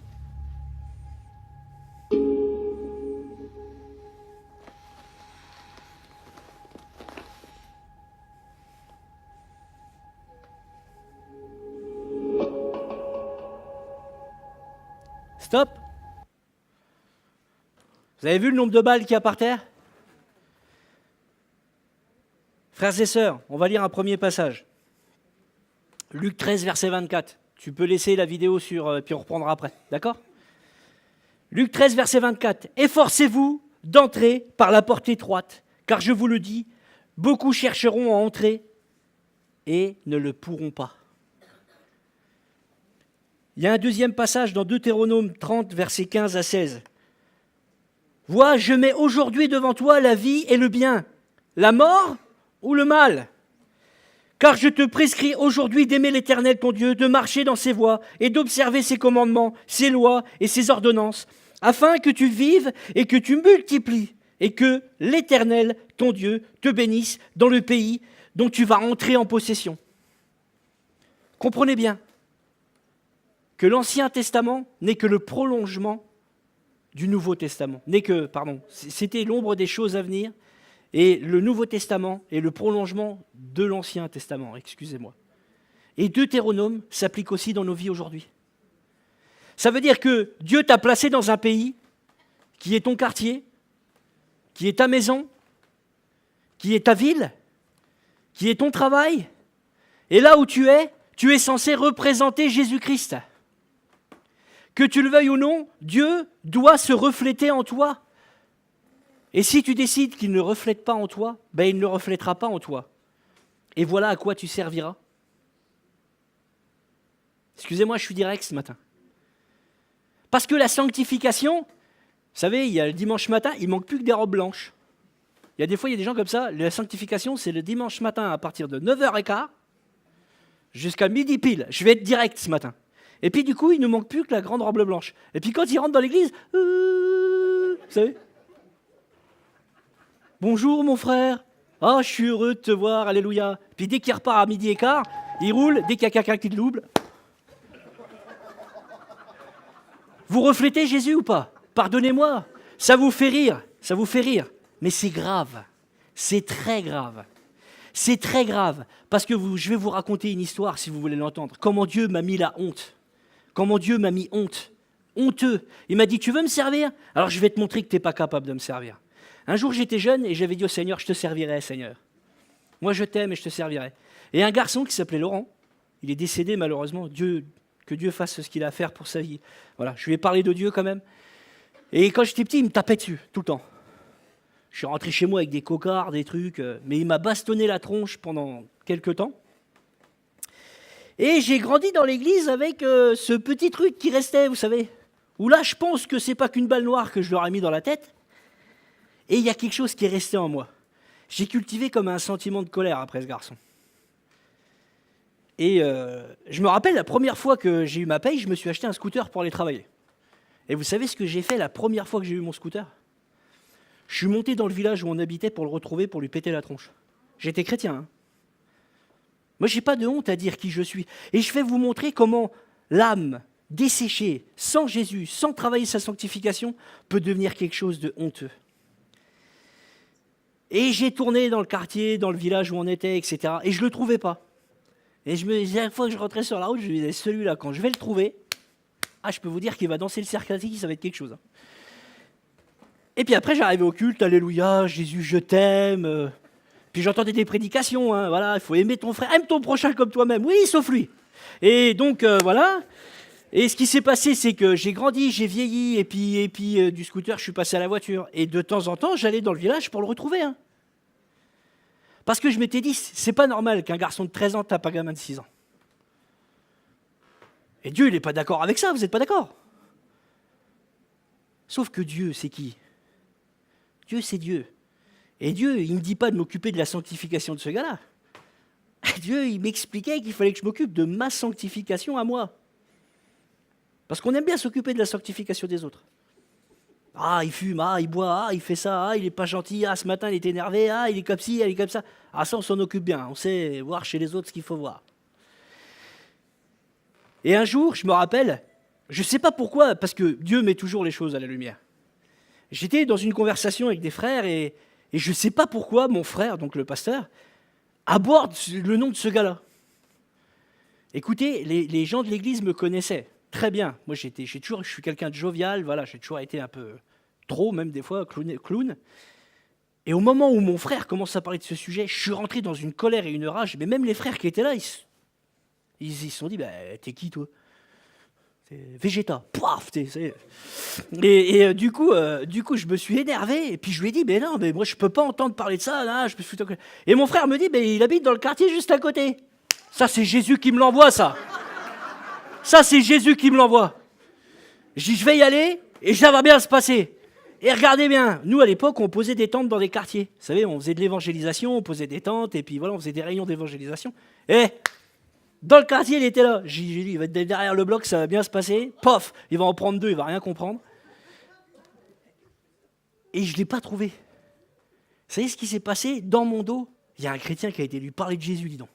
Stop. Vous avez vu le nombre de balles qu'il y a par terre? Frères et sœurs, on va lire un premier passage. Luc 13, verset 24. Tu peux laisser la vidéo sur, puis on reprendra après. D'accord? Luc 13, verset 24. Efforcez-vous d'entrer par la porte étroite, car je vous le dis, beaucoup chercheront à entrer et ne le pourront pas. Il y a un deuxième passage dans Deutéronome 30, versets 15 à 16. Vois, je mets aujourd'hui devant toi la vie et le bien, la mort ou le mal. Car je te prescris aujourd'hui d'aimer l'Éternel ton Dieu, de marcher dans ses voies et d'observer ses commandements, ses lois et ses ordonnances, afin que tu vives et que tu multiplies, et que l'Éternel ton Dieu te bénisse dans le pays dont tu vas entrer en possession. Comprenez bien que l'Ancien Testament n'est que le prolongement du Nouveau Testament. C'était l'ombre des choses à venir, et le Nouveau Testament est le prolongement de l'Ancien Testament, excusez-moi. Et Deutéronome s'applique aussi dans nos vies aujourd'hui. Ça veut dire que Dieu t'a placé dans un pays qui est ton quartier, qui est ta maison, qui est ta ville, qui est ton travail. Et là où tu es censé représenter Jésus-Christ. Que tu le veuilles ou non, Dieu doit se refléter en toi. Et si tu décides qu'il ne reflète pas en toi, ben il ne le reflètera pas en toi. Et voilà à quoi tu serviras. Excusez-moi, je suis direct ce matin. Parce que la sanctification, vous savez, il y a le dimanche matin, il ne manque plus que des robes blanches. Il y a des fois, il y a des gens comme ça, la sanctification, c'est le dimanche matin à partir de 9h15 jusqu'à midi pile. Je vais être direct ce matin. Et puis du coup, il ne manque plus que la grande robe blanche. Et puis quand il rentre dans l'église, vous savez, bonjour mon frère, ah je suis heureux de te voir, alléluia. Puis dès qu'il repart à midi et quart, il roule, dès qu'il y a quelqu'un qui le double. Vous reflétez Jésus ou pas? Pardonnez-moi, ça vous fait rire, mais c'est grave, c'est très grave. C'est très grave, parce que je vais vous raconter une histoire si vous voulez l'entendre. Comment Dieu m'a mis la honte. Comment Dieu m'a mis honte. Honteux. Il m'a dit, tu veux me servir? Alors je vais te montrer que tu n'es pas capable de me servir. Un jour j'étais jeune et j'avais dit au Seigneur, je te servirai Seigneur. Moi je t'aime et je te servirai. Et un garçon qui s'appelait Laurent, il est décédé malheureusement, que Dieu fasse ce qu'il a à faire pour sa vie. Voilà, je lui ai parlé de Dieu quand même. Et quand j'étais petit, il me tapait dessus, tout le temps. Je suis rentré chez moi avec des cocards, des trucs, mais il m'a bastonné la tronche pendant quelques temps. Et j'ai grandi dans l'église avec ce petit truc qui restait, vous savez, où là, je pense que c'est pas qu'une balle noire que je leur ai mis dans la tête. Et il y a quelque chose qui est resté en moi. J'ai cultivé comme un sentiment de colère après ce garçon. Et je me rappelle la première fois que j'ai eu ma paye, je me suis acheté un scooter pour aller travailler. Et vous savez ce que j'ai fait la première fois que j'ai eu mon scooter? Je suis monté dans le village où on habitait pour le retrouver, pour lui péter la tronche. J'étais chrétien. Hein. Moi, j'ai pas de honte à dire qui je suis. Et je vais vous montrer comment l'âme desséchée, sans Jésus, sans travailler sa sanctification, peut devenir quelque chose de honteux. Et j'ai tourné dans le quartier, dans le village où on était, etc. Et je ne le trouvais pas. Et chaque fois que je rentrais sur la route, je me disais, celui-là, quand je vais le trouver, je peux vous dire qu'il va danser le cercle classique, ça va être quelque chose. Et puis après, j'arrivais au culte, alléluia, Jésus, je t'aime. Puis j'entendais des prédications, hein, voilà, il faut aimer ton frère, aime ton prochain comme toi-même, oui, sauf lui. Et donc, voilà. Et ce qui s'est passé, c'est que j'ai grandi, j'ai vieilli, et puis du scooter, je suis passé à la voiture. Et de temps en temps, j'allais dans le village pour le retrouver. Hein. Parce que je m'étais dit, c'est pas normal qu'un garçon de 13 ans tape un gamin de 6 ans. Et Dieu, il n'est pas d'accord avec ça, vous n'êtes pas d'accord? Sauf que Dieu, c'est qui? Dieu, c'est Dieu. Et Dieu, il ne me dit pas de m'occuper de la sanctification de ce gars-là. Dieu, il m'expliquait qu'il fallait que je m'occupe de ma sanctification à moi. Parce qu'on aime bien s'occuper de la sanctification des autres. Ah, il fume, il boit, il fait ça, il n'est pas gentil, ce matin il est énervé, il est comme ci, il est comme ça. Ça, on s'en occupe bien, on sait voir chez les autres ce qu'il faut voir. Et un jour, je me rappelle, je ne sais pas pourquoi, parce que Dieu met toujours les choses à la lumière. J'étais dans une conversation avec des frères et je ne sais pas pourquoi mon frère, donc le pasteur, aborde le nom de ce gars-là. Écoutez, les gens de l'église me connaissaient très bien. Moi, je suis quelqu'un de jovial, voilà, j'ai toujours été un peu trop, même des fois, clown. Et au moment où mon frère commence à parler de ce sujet, je suis rentré dans une colère et une rage, mais même les frères qui étaient là, ils se sont dit, t'es qui toi? Végéta, paf, et du coup, je me suis énervé, et puis je lui ai dit, non, mais moi je peux pas entendre parler de ça, là, je me suis... Et mon frère me dit, il habite dans le quartier juste à côté. Ça, c'est Jésus qui me l'envoie, ça. Ça, c'est Jésus qui me l'envoie. Je dis, je vais y aller, et ça va bien se passer. Et regardez bien, nous, à l'époque, on posait des tentes dans des quartiers. Vous savez, on faisait de l'évangélisation, on posait des tentes, et puis voilà, on faisait des réunions d'évangélisation. Et dans le quartier, il était là. J'ai dit, il va être derrière le bloc, ça va bien se passer. Pof, il va en prendre 2, il va rien comprendre. Et je ne l'ai pas trouvé. Vous savez ce qui s'est passé? Dans mon dos, il y a un chrétien qui a été lui parler de Jésus, dis donc.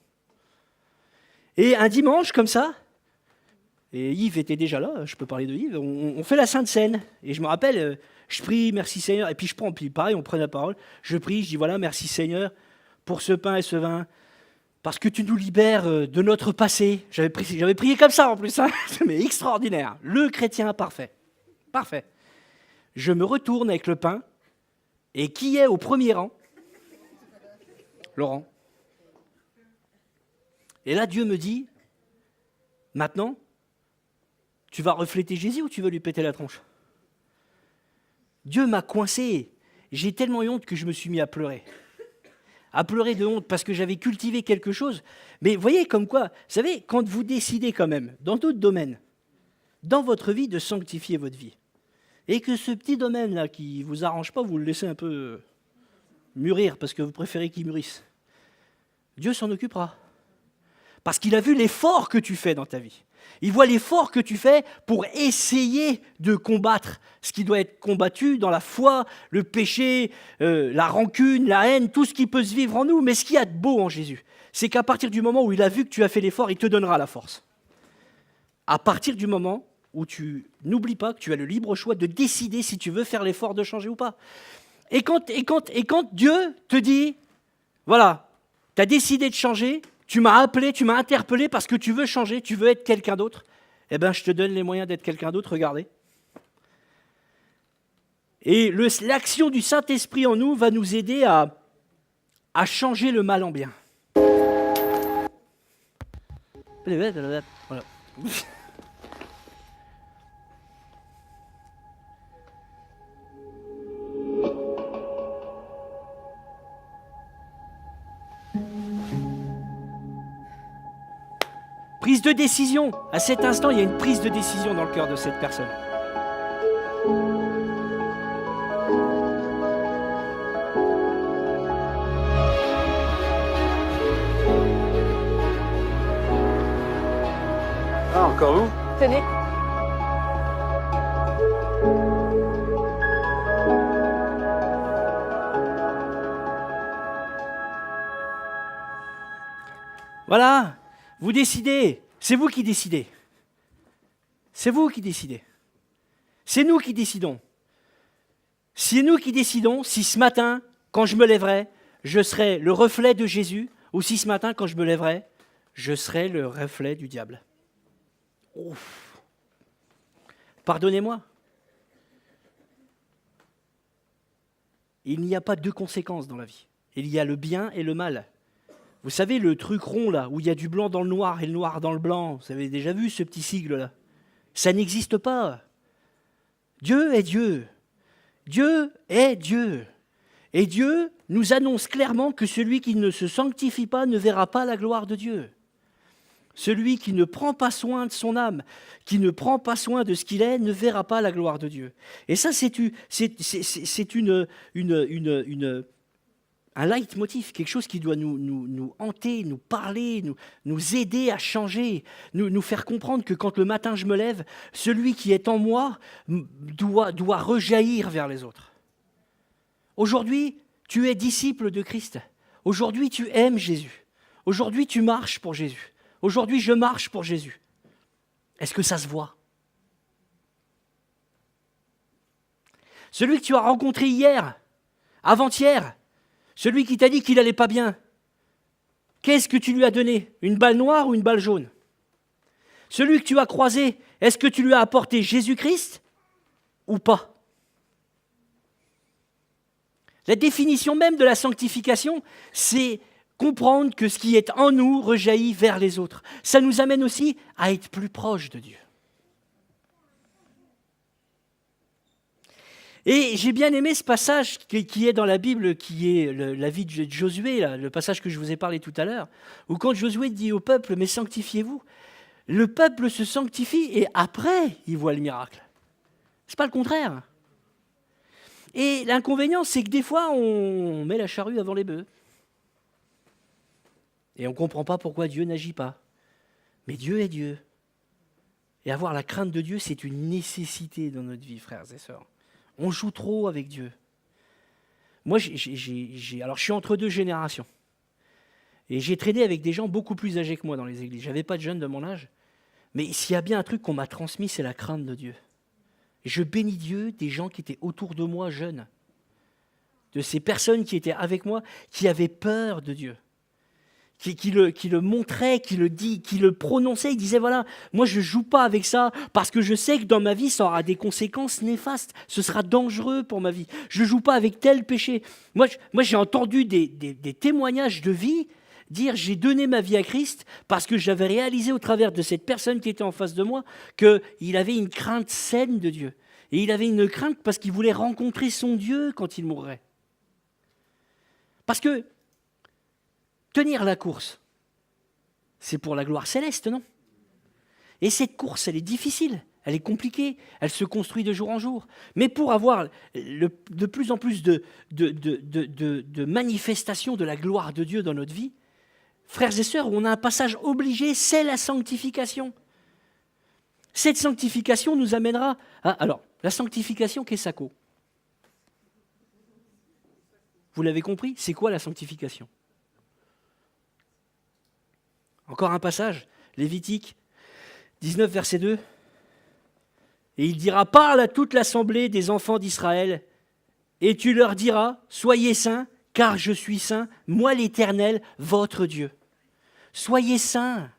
Et un dimanche, comme ça, et Yves était déjà là, je peux parler de Yves, on fait la Sainte Seine. Et je me rappelle, je prie, merci Seigneur, et puis pareil, on prend la parole, je prie, je dis voilà, merci Seigneur pour ce pain et ce vin, parce que tu nous libères de notre passé. J'avais prié comme ça en plus, hein, mais extraordinaire, le chrétien parfait. Parfait. Je me retourne avec le pain, et qui est au premier rang? Laurent. Et là, Dieu me dit, maintenant, tu vas refléter Jésus ou tu vas lui péter la tronche? Dieu m'a coincé. J'ai tellement eu honte que je me suis mis à pleurer. À pleurer de honte parce que j'avais cultivé quelque chose. Mais voyez comme quoi, vous savez, quand vous décidez quand même, dans d'autres domaines, dans votre vie, de sanctifier votre vie, et que ce petit domaine-là qui ne vous arrange pas, vous le laissez un peu mûrir parce que vous préférez qu'il mûrisse, Dieu s'en occupera. Parce qu'il a vu l'effort que tu fais dans ta vie. Il voit l'effort que tu fais pour essayer de combattre ce qui doit être combattu dans la foi, le péché, la rancune, la haine, tout ce qui peut se vivre en nous. Mais ce qu'il y a de beau en Jésus, c'est qu'à partir du moment où il a vu que tu as fait l'effort, il te donnera la force. À partir du moment où tu n'oublies pas que tu as le libre choix de décider si tu veux faire l'effort de changer ou pas. Et quand Dieu te dit, voilà, tu as décidé de changer, tu m'as appelé, tu m'as interpellé parce que tu veux changer, tu veux être quelqu'un d'autre, eh bien, je te donne les moyens d'être quelqu'un d'autre, regardez. Et l'action du Saint-Esprit en nous va nous aider à changer le mal en bien. Voilà. Prise de décision. À cet instant, il y a une prise de décision dans le cœur de cette personne. Encore vous? Tenez. Voilà, vous décidez. C'est vous qui décidez. C'est vous qui décidez. C'est nous qui décidons. C'est nous qui décidons si ce matin, quand je me lèverai, je serai le reflet de Jésus, ou si ce matin, quand je me lèverai, je serai le reflet du diable. Ouf. Pardonnez-moi. Il n'y a pas deux conséquences dans la vie. Il y a le bien et le mal. Vous savez, le truc rond, là, où il y a du blanc dans le noir et le noir dans le blanc, vous avez déjà vu ce petit sigle-là? Ça n'existe pas. Dieu est Dieu. Dieu est Dieu. Et Dieu nous annonce clairement que celui qui ne se sanctifie pas ne verra pas la gloire de Dieu. Celui qui ne prend pas soin de son âme, qui ne prend pas soin de ce qu'il est, ne verra pas la gloire de Dieu. Et ça, c'est un leitmotiv, quelque chose qui doit nous hanter, nous parler, nous aider à changer, nous faire comprendre que quand le matin je me lève, celui qui est en moi doit rejaillir vers les autres. Aujourd'hui, tu es disciple de Christ. Aujourd'hui, tu aimes Jésus. Aujourd'hui, tu marches pour Jésus. Aujourd'hui, je marche pour Jésus. Est-ce que ça se voit? Celui que tu as rencontré hier, avant-hier, celui qui t'a dit qu'il n'allait pas bien, qu'est-ce que tu lui as donné? Une balle noire ou une balle jaune? Celui que tu as croisé, est-ce que tu lui as apporté Jésus-Christ ou pas? La définition même de la sanctification, c'est comprendre que ce qui est en nous rejaillit vers les autres. Ça nous amène aussi à être plus proches de Dieu. Et j'ai bien aimé ce passage qui est dans la Bible, qui est la vie de Josué, là, le passage que je vous ai parlé tout à l'heure, où quand Josué dit au peuple « mais sanctifiez-vous », le peuple se sanctifie et après, il voit le miracle. Ce n'est pas le contraire. Et l'inconvénient, c'est que des fois, on met la charrue avant les bœufs. Et on ne comprend pas pourquoi Dieu n'agit pas. Mais Dieu est Dieu. Et avoir la crainte de Dieu, c'est une nécessité dans notre vie, frères et sœurs. On joue trop avec Dieu. Moi, alors, je suis entre deux générations. Et j'ai traîné avec des gens beaucoup plus âgés que moi dans les églises. Je n'avais pas de jeunes de mon âge. Mais s'il y a bien un truc qu'on m'a transmis, c'est la crainte de Dieu. Et je bénis Dieu des gens qui étaient autour de moi jeunes. De ces personnes qui étaient avec moi, qui avaient peur de Dieu. Qui le montrait, qui le prononçait, il disait voilà, moi je ne joue pas avec ça parce que je sais que dans ma vie ça aura des conséquences néfastes, ce sera dangereux pour ma vie. Je ne joue pas avec tel péché. Moi j'ai entendu des témoignages de vie dire j'ai donné ma vie à Christ parce que j'avais réalisé au travers de cette personne qui était en face de moi qu'il avait une crainte saine de Dieu. Et il avait une crainte parce qu'il voulait rencontrer son Dieu quand il mourrait. Parce que tenir la course, c'est pour la gloire céleste, non? Et cette course, elle est difficile, elle est compliquée, elle se construit de jour en jour. Mais pour avoir de plus en plus de manifestations de la gloire de Dieu dans notre vie, frères et sœurs, on a un passage obligé, c'est la sanctification. Cette sanctification nous amènera à... Alors, la sanctification, qu'est-ce que ça vaut? Vous l'avez compris? C'est quoi la sanctification? Encore un passage, Lévitique 19, verset 2. Et il dira, parle à toute l'assemblée des enfants d'Israël, et tu leur diras, soyez saints, car je suis saint, moi l'Éternel, votre Dieu. Soyez saints,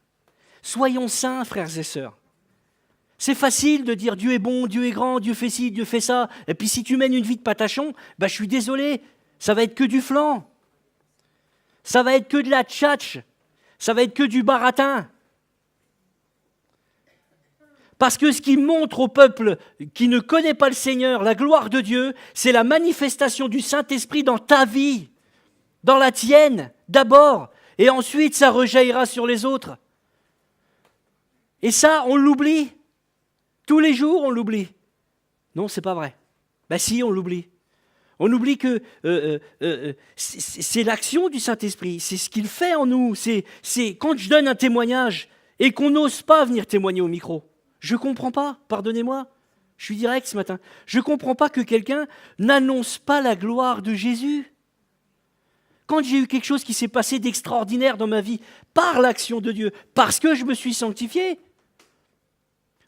soyons saints, frères et sœurs. C'est facile de dire Dieu est bon, Dieu est grand, Dieu fait ci, Dieu fait ça. Et puis si tu mènes une vie de patachon, je suis désolé, ça va être que du flan. Ça va être que de la tchatch. Ça va être que du baratin. Parce que ce qui montre au peuple qui ne connaît pas le Seigneur, la gloire de Dieu, c'est la manifestation du Saint-Esprit dans ta vie, dans la tienne, d'abord, et ensuite ça rejaillira sur les autres. Et ça, on l'oublie. Tous les jours, on l'oublie. Non, c'est pas vrai. Si, on l'oublie. On oublie que c'est l'action du Saint-Esprit, c'est ce qu'il fait en nous. C'est quand je donne un témoignage et qu'on n'ose pas venir témoigner au micro. Je ne comprends pas, pardonnez-moi, je suis direct ce matin. Je ne comprends pas que quelqu'un n'annonce pas la gloire de Jésus. Quand j'ai eu quelque chose qui s'est passé d'extraordinaire dans ma vie, par l'action de Dieu, parce que je me suis sanctifié.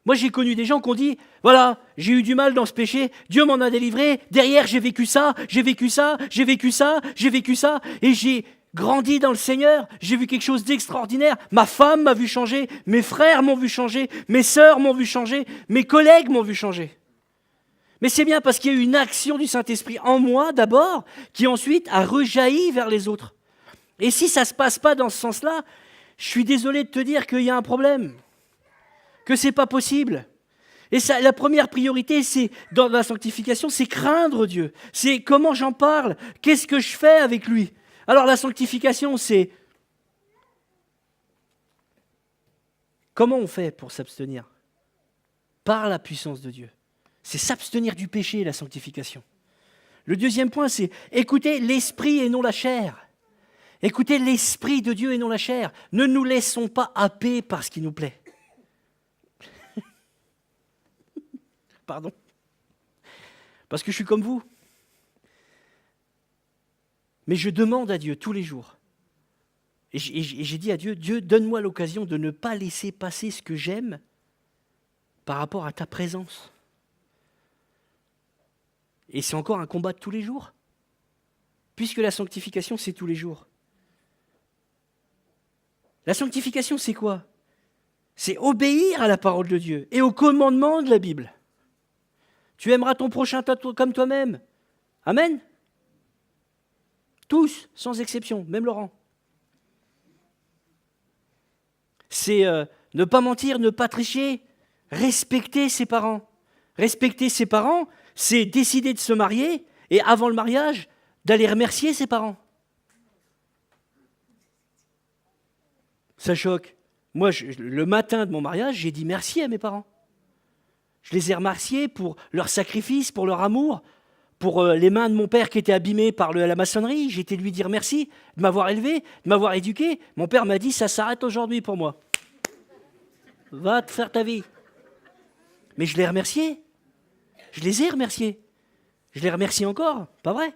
Moi, j'ai connu des gens qui ont dit, voilà, j'ai eu du mal dans ce péché, Dieu m'en a délivré, derrière j'ai vécu ça, j'ai vécu ça, j'ai vécu ça, j'ai vécu ça, et j'ai grandi dans le Seigneur, j'ai vu quelque chose d'extraordinaire. Ma femme m'a vu changer, mes frères m'ont vu changer, mes sœurs m'ont vu changer, mes collègues m'ont vu changer. Mais c'est bien parce qu'il y a eu une action du Saint-Esprit en moi d'abord, qui ensuite a rejailli vers les autres. Et si ça ne se passe pas dans ce sens-là, je suis désolé de te dire qu'il y a un problème, que ce n'est pas possible. Et ça, la première priorité, c'est dans la sanctification, c'est craindre Dieu. C'est comment j'en parle, qu'est-ce que je fais avec lui. Alors la sanctification, c'est comment on fait pour s'abstenir? Par la puissance de Dieu. C'est s'abstenir du péché, la sanctification. Le deuxième point, c'est écouter l'esprit et non la chair. Écoutez l'esprit de Dieu et non la chair. Ne nous laissons pas happer par ce qui nous plaît. Pardon. Parce que je suis comme vous. Mais je demande à Dieu tous les jours. Et j'ai dit à Dieu, Dieu, donne-moi l'occasion de ne pas laisser passer ce que j'aime par rapport à ta présence. Et c'est encore un combat de tous les jours. Puisque la sanctification, c'est tous les jours. La sanctification, c'est quoi? C'est obéir à la parole de Dieu et aux commandements de la Bible. Tu aimeras ton prochain comme toi-même. Amen. Tous, sans exception, même Laurent. C'est ne pas mentir, ne pas tricher, respecter ses parents. Respecter ses parents, c'est décider de se marier et avant le mariage, d'aller remercier ses parents. Ça choque. Moi, le matin de mon mariage, j'ai dit merci à mes parents. Je les ai remerciés pour leur sacrifice, pour leur amour, pour les mains de mon père qui étaient abîmées par la maçonnerie. J'ai été lui dire merci de m'avoir élevé, de m'avoir éduqué. Mon père m'a dit, ça s'arrête aujourd'hui pour moi. Va te faire ta vie. Mais je les ai remerciés. Je les ai remerciés. Je les remercie encore, pas vrai?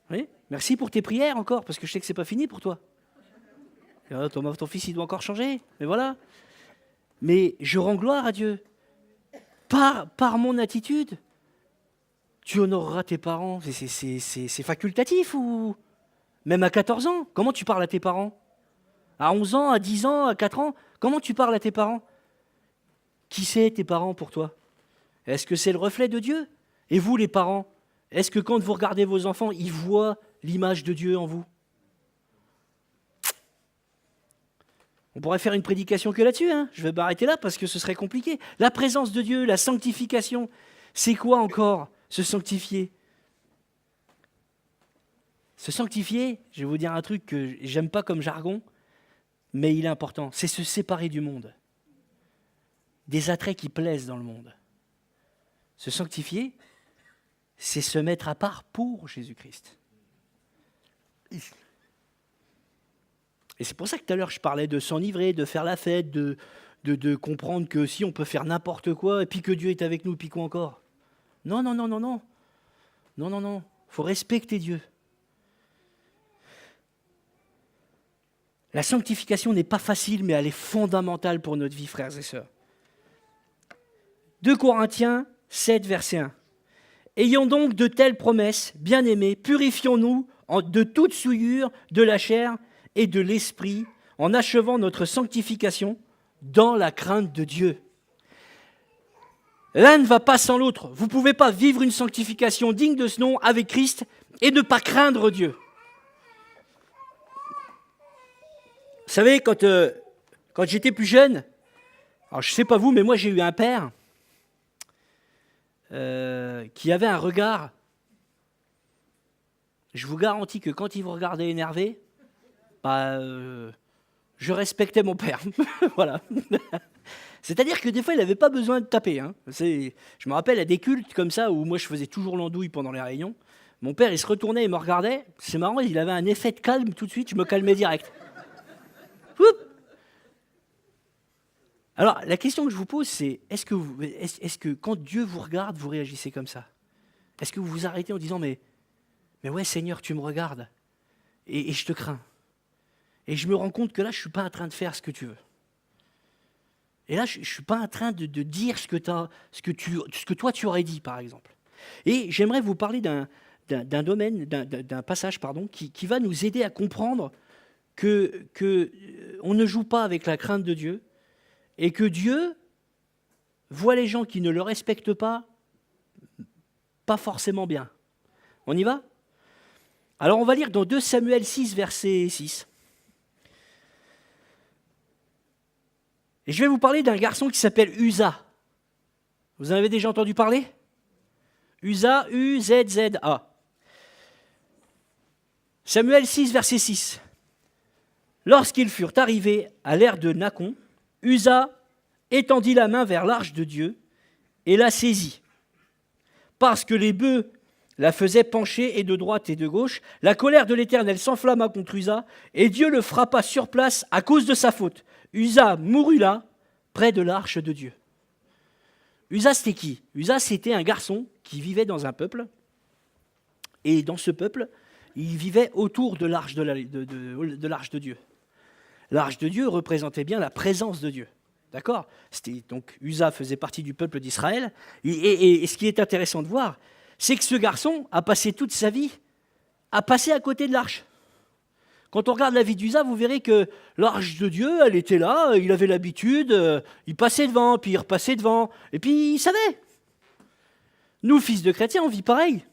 Oui. Merci pour tes prières encore, parce que je sais que c'est pas fini pour toi. Ton fils, il doit encore changer, mais voilà. Mais je rends gloire à Dieu. Par mon attitude, tu honoreras tes parents. C'est facultatif ou même à 14 ans? Comment tu parles à tes parents? À 11 ans, à 10 ans, à 4 ans? Comment tu parles à tes parents? Qui c'est tes parents pour toi? Est-ce que c'est le reflet de Dieu? Et vous, les parents, est-ce que quand vous regardez vos enfants, ils voient l'image de Dieu en vous? On pourrait faire une prédication que là-dessus, hein. Je vais m'arrêter là parce que ce serait compliqué. La présence de Dieu, la sanctification, c'est quoi encore, se sanctifier? Se sanctifier, je vais vous dire un truc que j'aime pas comme jargon, mais il est important, c'est se séparer du monde. Des attraits qui plaisent dans le monde. Se sanctifier, c'est se mettre à part pour Jésus-Christ. Et c'est pour ça que tout à l'heure, je parlais de s'enivrer, de faire la fête, de comprendre que si on peut faire n'importe quoi, et puis que Dieu est avec nous, et puis quoi encore? Non, non, non, non, non. Non, non, non. Il faut respecter Dieu. La sanctification n'est pas facile, mais elle est fondamentale pour notre vie, frères et sœurs. 2 Corinthiens 7, verset 1. Ayons donc de telles promesses, bien-aimés, purifions-nous de toute souillure de la chair et de l'esprit, en achevant notre sanctification dans la crainte de Dieu. L'un ne va pas sans l'autre. Vous ne pouvez pas vivre une sanctification digne de ce nom avec Christ et ne pas craindre Dieu. Vous savez, quand j'étais plus jeune, alors je ne sais pas vous, mais moi j'ai eu un père qui avait un regard. Je vous garantis que quand il vous regardait énervé, je respectais mon père. Voilà. C'est-à-dire que des fois, il n'avait pas besoin de taper. Hein. Je me rappelle à des cultes comme ça, où moi je faisais toujours l'andouille pendant les réunions. Mon père, il se retournait, il me regardait. C'est marrant, il avait un effet de calme tout de suite, je me calmais direct. Alors, la question que je vous pose, c'est est-ce que quand Dieu vous regarde, vous réagissez comme ça? Est-ce que vous vous arrêtez en disant mais ouais, Seigneur, tu me regardes et je te crains. Et je me rends compte que là, je ne suis pas en train de faire ce que tu veux. Et là, je ne suis pas en train de dire ce que toi tu aurais dit, par exemple. Et j'aimerais vous parler d'un passage qui va nous aider à comprendre que on ne joue pas avec la crainte de Dieu et que Dieu voit les gens qui ne le respectent pas forcément bien. On y va? Alors on va lire dans 2 Samuel 6, verset 6. Et je vais vous parler d'un garçon qui s'appelle Uza. Vous en avez déjà entendu parler? Uza, U-Z-Z-A. Samuel 6, verset 6. Lorsqu'ils furent arrivés à l'ère de Nacon, Uza étendit la main vers l'arche de Dieu et la saisit. Parce que les bœufs la faisaient pencher et de droite et de gauche, la colère de l'Éternel s'enflamma contre Uza et Dieu le frappa sur place à cause de sa faute. Uza mourut là, près de l'arche de Dieu. Uza, c'était qui? Uza, c'était un garçon qui vivait dans un peuple. Et dans ce peuple, il vivait autour de l'arche de l'arche de Dieu. L'arche de Dieu représentait bien la présence de Dieu. D'accord? Donc Uza faisait partie du peuple d'Israël. Et ce qui est intéressant de voir, c'est que ce garçon a passé toute sa vie à passer à côté de l'arche. Quand on regarde la vie d'Uza, vous verrez que l'arche de Dieu, elle était là, il avait l'habitude, il passait devant, puis il repassait devant, et puis il savait. Nous, fils de chrétiens, on vit pareil.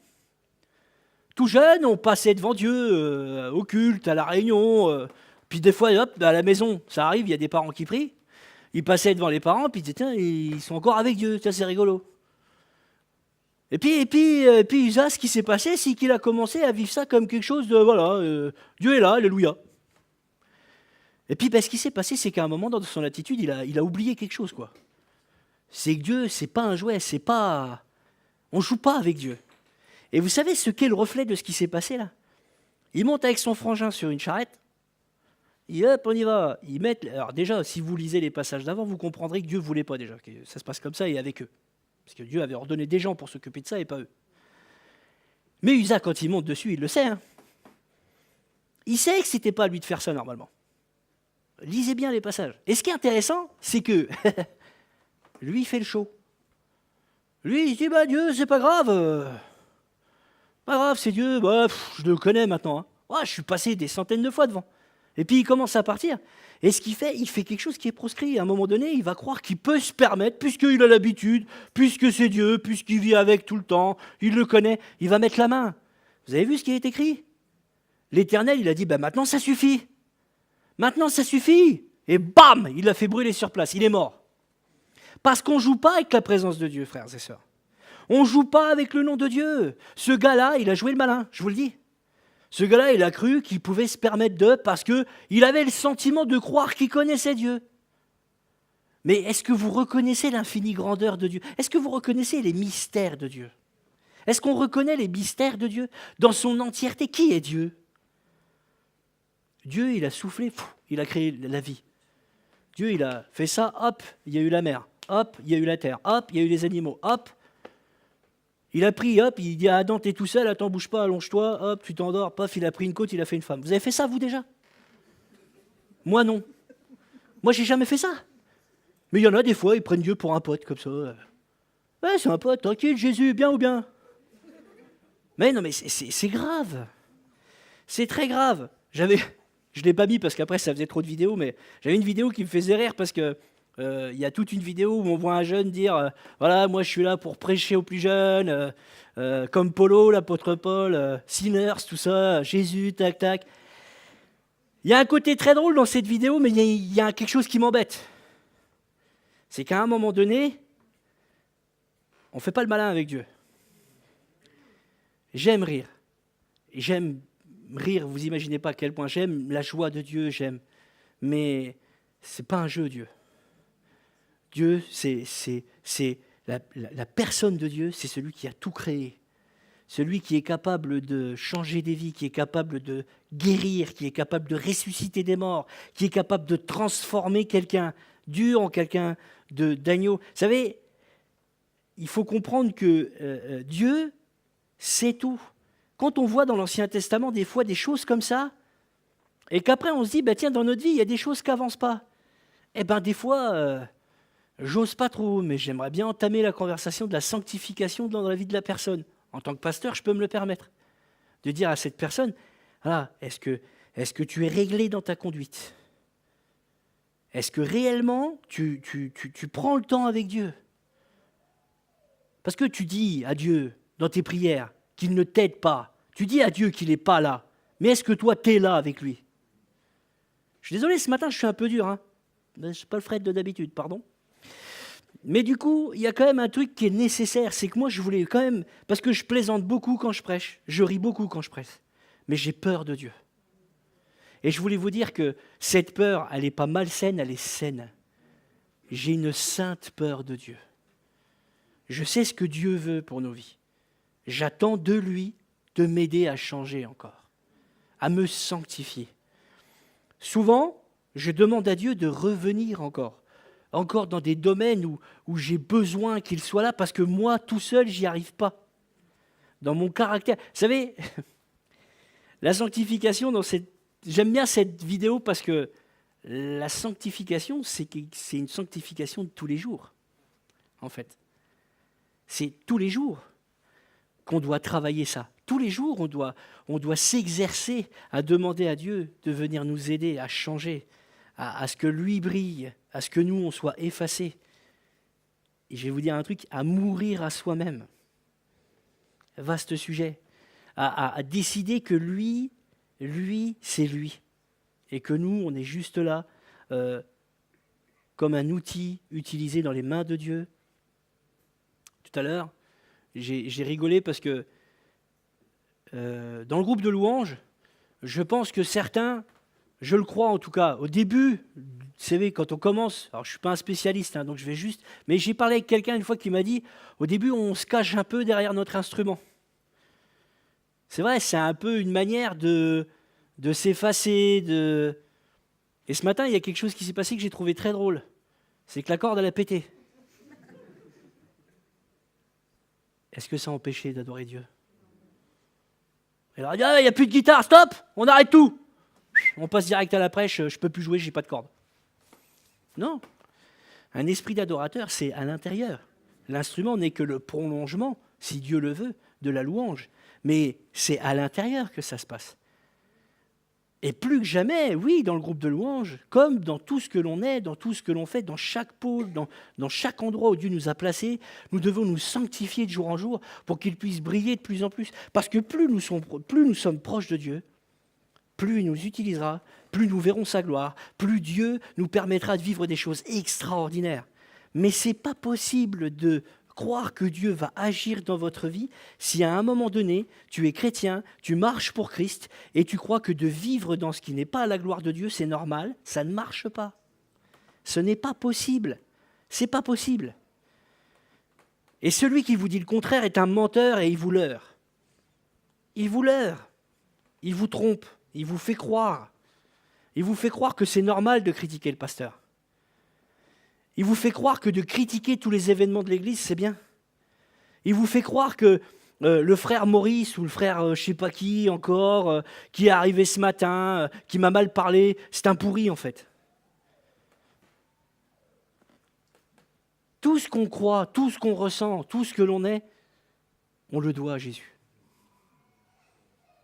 Tout jeune, on passait devant Dieu, au culte, à la réunion, puis des fois, hop, à la maison, ça arrive, il y a des parents qui prient, ils passaient devant les parents, puis ils disaient, tiens, ils sont encore avec Dieu, ça c'est rigolo. Et puis Uza, ce qui s'est passé, c'est qu'il a commencé à vivre ça comme quelque chose de, voilà, Dieu est là, alléluia. Et puis ce qui s'est passé, c'est qu'à un moment, dans son attitude, il a oublié quelque chose, quoi. C'est que Dieu, c'est pas un jouet, c'est pas... On joue pas avec Dieu. Et vous savez ce qu'est le reflet de ce qui s'est passé, là? Il monte avec son frangin sur une charrette, et hop, on y va. Ils mettent... Alors déjà, si vous lisez les passages d'avant, vous comprendrez que Dieu voulait pas déjà, que ça se passe comme ça et avec eux. Parce que Dieu avait ordonné des gens pour s'occuper de ça et pas eux. Mais Uza, quand il monte dessus, il le sait. Hein. Il sait que c'était pas à lui de faire ça normalement. Lisez bien les passages. Et ce qui est intéressant, c'est que lui, il fait le show. Lui, il dit, Dieu, c'est pas grave. Pas grave, c'est Dieu. Je le connais maintenant. Hein. Ouais, je suis passé des centaines de fois devant. Et puis il commence à partir. Et ce qu'il fait, il fait quelque chose qui est proscrit. À un moment donné, il va croire qu'il peut se permettre, puisqu'il a l'habitude, puisque c'est Dieu, puisqu'il vit avec tout le temps, il le connaît, il va mettre la main. Vous avez vu ce qui est écrit? L'Éternel, il a dit, maintenant ça suffit. Maintenant ça suffit. Et bam, il l'a fait brûler sur place, il est mort. Parce qu'on ne joue pas avec la présence de Dieu, frères et sœurs. On ne joue pas avec le nom de Dieu. Ce gars-là, il a joué le malin, je vous le dis. Ce gars-là, il a cru qu'il pouvait se permettre parce qu'il avait le sentiment de croire qu'il connaissait Dieu. Mais est-ce que vous reconnaissez l'infinie grandeur de Dieu? Est-ce que vous reconnaissez les mystères de Dieu? Est-ce qu'on reconnaît les mystères de Dieu dans son entièreté? Qui est Dieu? Dieu, il a soufflé, il a créé la vie. Dieu, il a fait ça, hop, il y a eu la mer, hop, il y a eu la terre, hop, il y a eu les animaux, hop. Il a pris, hop, il dit à Adam, t'es tout seul, attends, bouge pas, allonge-toi, hop, tu t'endors, paf, il a pris une côte, il a fait une femme. Vous avez fait ça, vous, déjà? Moi, non. Moi, j'ai jamais fait ça. Mais il y en a des fois, ils prennent Dieu pour un pote, comme ça. Ouais, c'est un pote, tranquille, Jésus, bien ou bien? Mais non, mais c'est grave. C'est très grave. Je ne l'ai pas mis parce qu'après, ça faisait trop de vidéos, mais j'avais une vidéo qui me faisait rire parce que il y a toute une vidéo où on voit un jeune dire voilà, moi je suis là pour prêcher aux plus jeunes, comme Polo, l'apôtre Paul, Sinners, tout ça, Jésus, tac, tac. Il y a un côté très drôle dans cette vidéo, mais il y a quelque chose qui m'embête. C'est qu'à un moment donné, on ne fait pas le malin avec Dieu. J'aime rire. J'aime rire, vous imaginez pas à quel point j'aime la joie de Dieu, j'aime. Mais c'est pas un jeu, Dieu. Dieu, c'est la personne de Dieu, c'est celui qui a tout créé. Celui qui est capable de changer des vies, qui est capable de guérir, qui est capable de ressusciter des morts, qui est capable de transformer quelqu'un. dur, en quelqu'un d'agneau. Vous savez, il faut comprendre que Dieu sait tout. Quand on voit dans l'Ancien Testament des fois des choses comme ça, et qu'après on se dit, tiens, dans notre vie, il y a des choses qui n'avancent pas. Eh bien, des fois, j'ose pas trop, mais j'aimerais bien entamer la conversation de la sanctification dans la vie de la personne. En tant que pasteur, je peux me le permettre. De dire à cette personne, voilà, est-ce que tu es réglé dans ta conduite? Est-ce que réellement, tu prends le temps avec Dieu? Parce que tu dis à Dieu, dans tes prières, qu'il ne t'aide pas. Tu dis à Dieu qu'il n'est pas là. Mais est-ce que toi, tu es là avec lui? Je suis désolé, ce matin, je suis un peu dur. Hein. Je ne suis pas le Fred de d'habitude, pardon. Mais du coup, il y a quand même un truc qui est nécessaire. C'est que moi, je voulais quand même... Parce que je plaisante beaucoup quand je prêche. Je ris beaucoup quand je prêche. Mais j'ai peur de Dieu. Et je voulais vous dire que cette peur, elle n'est pas malsaine, elle est saine. J'ai une sainte peur de Dieu. Je sais ce que Dieu veut pour nos vies. J'attends de lui de m'aider à changer encore, à me sanctifier. Souvent, je demande à Dieu de revenir encore dans des domaines où j'ai besoin qu'il soit là, parce que moi, tout seul, j'y arrive pas. Dans mon caractère. Vous savez, la sanctification, j'aime bien cette vidéo parce que la sanctification, c'est une sanctification de tous les jours, en fait. C'est tous les jours qu'on doit travailler ça. Tous les jours, on doit s'exercer à demander à Dieu de venir nous aider à changer, à ce que lui brille, à ce que nous, on soit effacés. Et je vais vous dire un truc, à mourir à soi-même. Vaste sujet. À décider que lui, c'est lui. Et que nous, on est juste là, comme un outil utilisé dans les mains de Dieu. Tout à l'heure, j'ai rigolé parce que dans le groupe de louanges, je pense que certains, je le crois en tout cas, au début, vous savez, quand on commence, alors je ne suis pas un spécialiste, donc je vais juste, mais j'ai parlé avec quelqu'un une fois qui m'a dit, au début, on se cache un peu derrière notre instrument. C'est vrai, c'est un peu une manière de s'effacer. Et ce matin, il y a quelque chose qui s'est passé que j'ai trouvé très drôle. C'est que la corde, elle a pété. Est-ce que ça a empêché d'adorer Dieu? Et alors, il n'y a plus de guitare, stop, on arrête tout. On passe direct à la prêche, je ne peux plus jouer, je n'ai pas de corde. Non. Un esprit d'adorateur, c'est à l'intérieur. L'instrument n'est que le prolongement, si Dieu le veut, de la louange. Mais c'est à l'intérieur que ça se passe. Et plus que jamais, oui, dans le groupe de louanges, comme dans tout ce que l'on est, dans tout ce que l'on fait, dans chaque pôle, dans chaque endroit où Dieu nous a placés, nous devons nous sanctifier de jour en jour pour qu'il puisse briller de plus en plus. Parce que plus nous sommes proches de Dieu, plus il nous utilisera, plus nous verrons sa gloire, plus Dieu nous permettra de vivre des choses extraordinaires. Mais ce n'est pas possible de croire que Dieu va agir dans votre vie si à un moment donné, tu es chrétien, tu marches pour Christ et tu crois que de vivre dans ce qui n'est pas à la gloire de Dieu, c'est normal. Ça ne marche pas. Ce n'est pas possible. C'est pas possible. Et celui qui vous dit le contraire est un menteur et il vous leurre. Il vous leurre. Il vous trompe. Il vous fait croire. Il vous fait croire que c'est normal de critiquer le pasteur. Il vous fait croire que de critiquer tous les événements de l'Église, c'est bien. Il vous fait croire que le frère Maurice ou le frère je ne sais pas qui encore, qui est arrivé ce matin, qui m'a mal parlé, c'est un pourri en fait. Tout ce qu'on croit, tout ce qu'on ressent, tout ce que l'on est, on le doit à Jésus.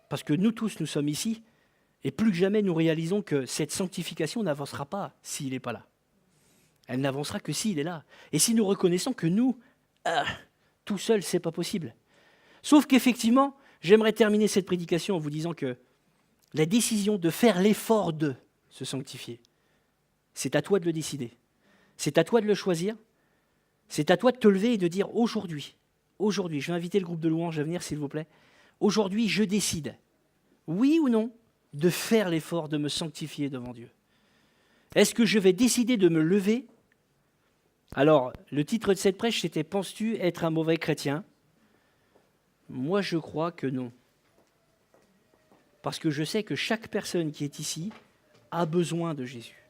Parce que nous tous, nous sommes ici, et plus que jamais, nous réalisons que cette sanctification n'avancera pas s'il n'est pas là. Elle n'avancera que s'il est là. Et si nous reconnaissons que nous, tout seul, ce n'est pas possible. Sauf qu'effectivement, j'aimerais terminer cette prédication en vous disant que la décision de faire l'effort de se sanctifier, c'est à toi de le décider. C'est à toi de le choisir. C'est à toi de te lever et de dire aujourd'hui, je vais inviter le groupe de louanges à venir, s'il vous plaît. Aujourd'hui, je décide, oui ou non, de faire l'effort de me sanctifier devant Dieu. Est-ce que je vais décider de me lever? Alors, le titre de cette prêche, c'était « Penses-tu être un mauvais chrétien ?» Moi, je crois que non. Parce que je sais que chaque personne qui est ici a besoin de Jésus.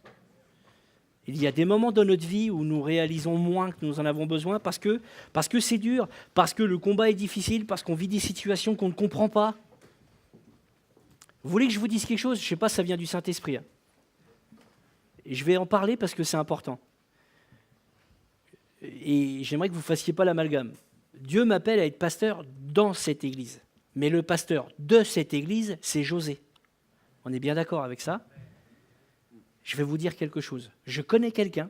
Il y a des moments dans notre vie où nous réalisons moins que nous en avons besoin parce que c'est dur, parce que le combat est difficile, parce qu'on vit des situations qu'on ne comprend pas. Vous voulez que je vous dise quelque chose? Je ne sais pas, ça vient du Saint-Esprit. Hein. Et je vais en parler parce que c'est important. Et j'aimerais que vous ne fassiez pas l'amalgame. Dieu m'appelle à être pasteur dans cette église. Mais le pasteur de cette église, c'est José. On est bien d'accord avec ça? Je vais vous dire quelque chose. Je connais quelqu'un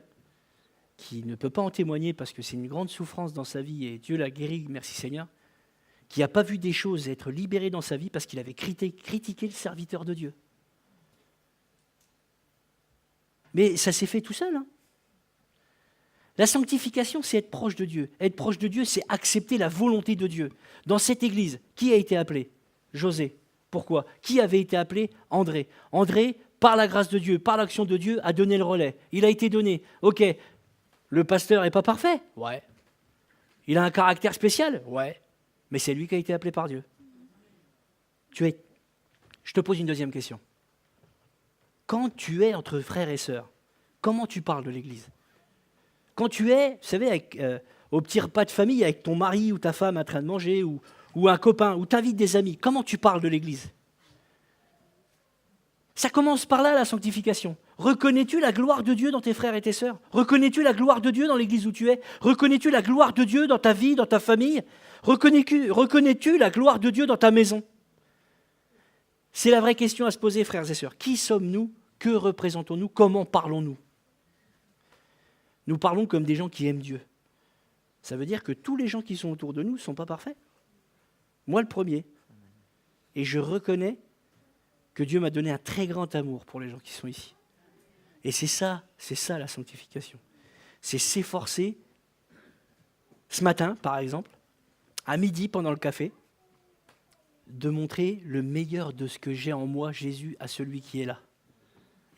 qui ne peut pas en témoigner parce que c'est une grande souffrance dans sa vie et Dieu l'a guéri, merci Seigneur, qui n'a pas vu des choses être libérées dans sa vie parce qu'il avait critiqué le serviteur de Dieu. Mais ça s'est fait tout seul. Hein. La sanctification, c'est être proche de Dieu. Être proche de Dieu, c'est accepter la volonté de Dieu. Dans cette église, qui a été appelé? José. Pourquoi? Qui avait été appelé? André. André, par la grâce de Dieu, par l'action de Dieu, a donné le relais. Il a été donné. Ok, le pasteur n'est pas parfait? Ouais. Il a un caractère spécial? Ouais. Mais c'est lui qui a été appelé par Dieu. Je te pose une deuxième question. Quand tu es entre frères et sœurs, comment tu parles de l'église? Quand tu es, vous savez, au petit repas de famille avec ton mari ou ta femme en train de manger, ou un copain, ou tu invites des amis, comment tu parles de l'église? Ça commence par là, la sanctification. Reconnais-tu la gloire de Dieu dans tes frères et tes sœurs? Reconnais-tu la gloire de Dieu dans l'église où tu es? Reconnais-tu la gloire de Dieu dans ta vie, dans ta famille? Reconnais-tu la gloire de Dieu dans ta maison? C'est la vraie question à se poser, frères et sœurs. Qui sommes-nous? Que représentons-nous? Comment parlons-nous? Nous parlons comme des gens qui aiment Dieu. Ça veut dire que tous les gens qui sont autour de nous ne sont pas parfaits. Moi, le premier. Et je reconnais que Dieu m'a donné un très grand amour pour les gens qui sont ici. Et c'est ça la sanctification. C'est s'efforcer, ce matin, par exemple, à midi, pendant le café, de montrer le meilleur de ce que j'ai en moi, Jésus, à celui qui est là.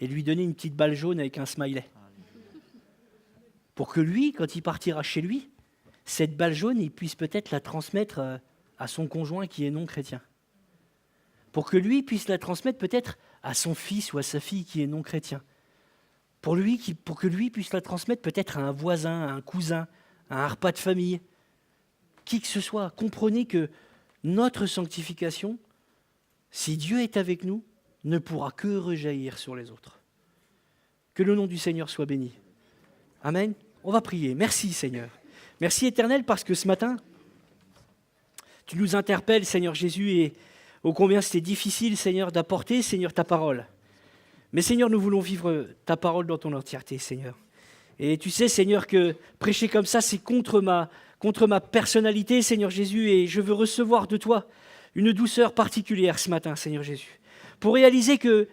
Et lui donner une petite balle jaune avec un smiley. Pour que lui, quand il partira chez lui, cette balle jaune, il puisse peut-être la transmettre à son conjoint qui est non chrétien. Pour que lui puisse la transmettre peut-être à son fils ou à sa fille qui est non chrétien. Pour que lui puisse la transmettre peut-être à un voisin, à un cousin, à un repas de famille. Qui que ce soit, comprenez que notre sanctification, si Dieu est avec nous, ne pourra que rejaillir sur les autres. Que le nom du Seigneur soit béni. Amen. On va prier. Merci Seigneur. Merci Éternel parce que ce matin, tu nous interpelles Seigneur Jésus et ô combien c'était difficile Seigneur d'apporter Seigneur ta parole. Mais Seigneur, nous voulons vivre ta parole dans ton entièreté Seigneur. Et tu sais Seigneur que prêcher comme ça c'est contre ma personnalité Seigneur Jésus et je veux recevoir de toi une douceur particulière ce matin Seigneur Jésus. Pour réaliser que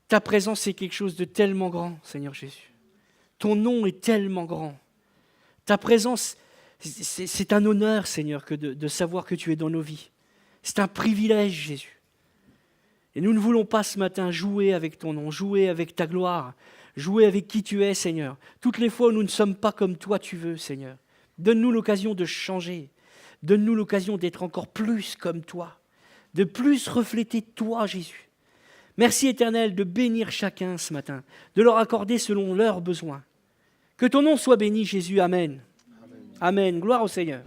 ta présence c'est quelque chose de tellement grand Seigneur Jésus. Ton nom est tellement grand. Ta présence, c'est un honneur, Seigneur, que de savoir que tu es dans nos vies. C'est un privilège, Jésus. Et nous ne voulons pas ce matin jouer avec ton nom, jouer avec ta gloire, jouer avec qui tu es, Seigneur. Toutes les fois où nous ne sommes pas comme toi tu veux, Seigneur. Donne-nous l'occasion de changer. Donne-nous l'occasion d'être encore plus comme toi, de plus refléter toi, Jésus. Merci, Éternel, de bénir chacun ce matin, de leur accorder selon leurs besoins. Que ton nom soit béni, Jésus. Amen. Amen. Amen. Gloire au Seigneur.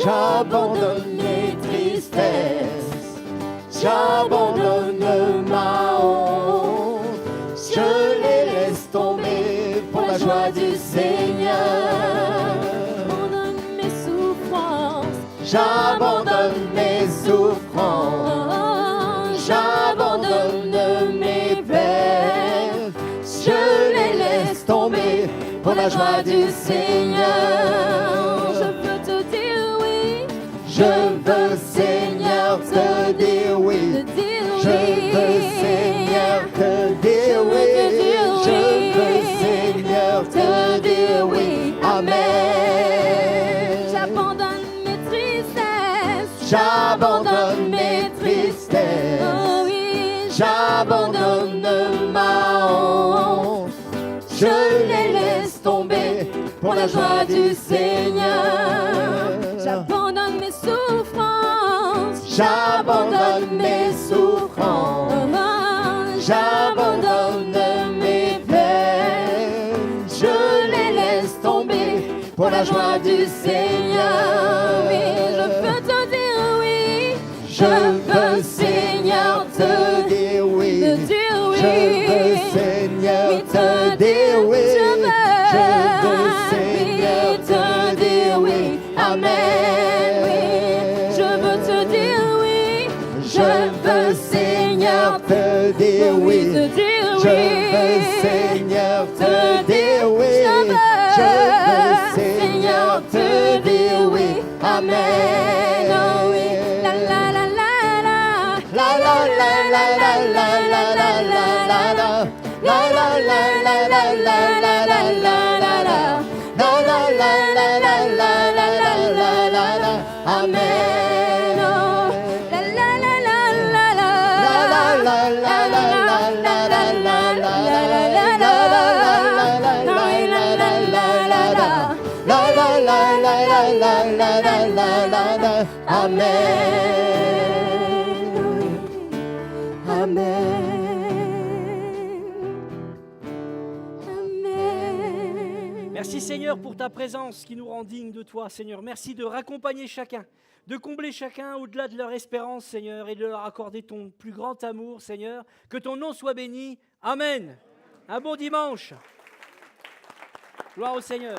J'abandonne mes tristesses, j'abandonne ma honte, je les laisse tomber pour la joie du Seigneur. J'abandonne mes souffrances, J'abandonne mes souffrances, j'abandonne mes peines, je les laisse tomber pour la joie du Seigneur. je veux te dire oui, Je veux, Seigneur, te dire oui. te dire Je veux, Seigneur, te dire oui. Je veux, Seigneur, te dire oui. Amen. J'abandonne mes tristesses, J'abandonne mes tristesses. oh oui, J'abandonne ma honte. Je les laisse tomber pour la joie du Seigneur. j'abandonne J'abandonne mes souffrances, j'abandonne mes peines, je les laisse tomber pour la joie du Seigneur. Oui, je peux te dire oui. Je veux, Seigneur, te dire oui. Te dire oui. Je veux, Seigneur, Oui, te dire oui. Je veux, Seigneur, te dire oui. Amen. Oui, je veux te dire oui. Je veux, Seigneur, te dire oui. Te dire Je oui. veux, Seigneur, te dire oui. Je veux, Seigneur, te dire oui. Amen. Oh oui. La la la la la. La la la la la la la la la la la. La la la la la la la la la la la. La la la la la la la la la la la. Amen. La la la la la la. La la la la la la la la la la la. Amen. Amen. Merci Seigneur pour ta présence qui nous rend dignes de toi, Seigneur. Merci de raccompagner chacun, de combler chacun au-delà de leur espérance, Seigneur, et de leur accorder ton plus grand amour, Seigneur. Que ton nom soit béni. Amen. Un bon dimanche. Gloire au Seigneur.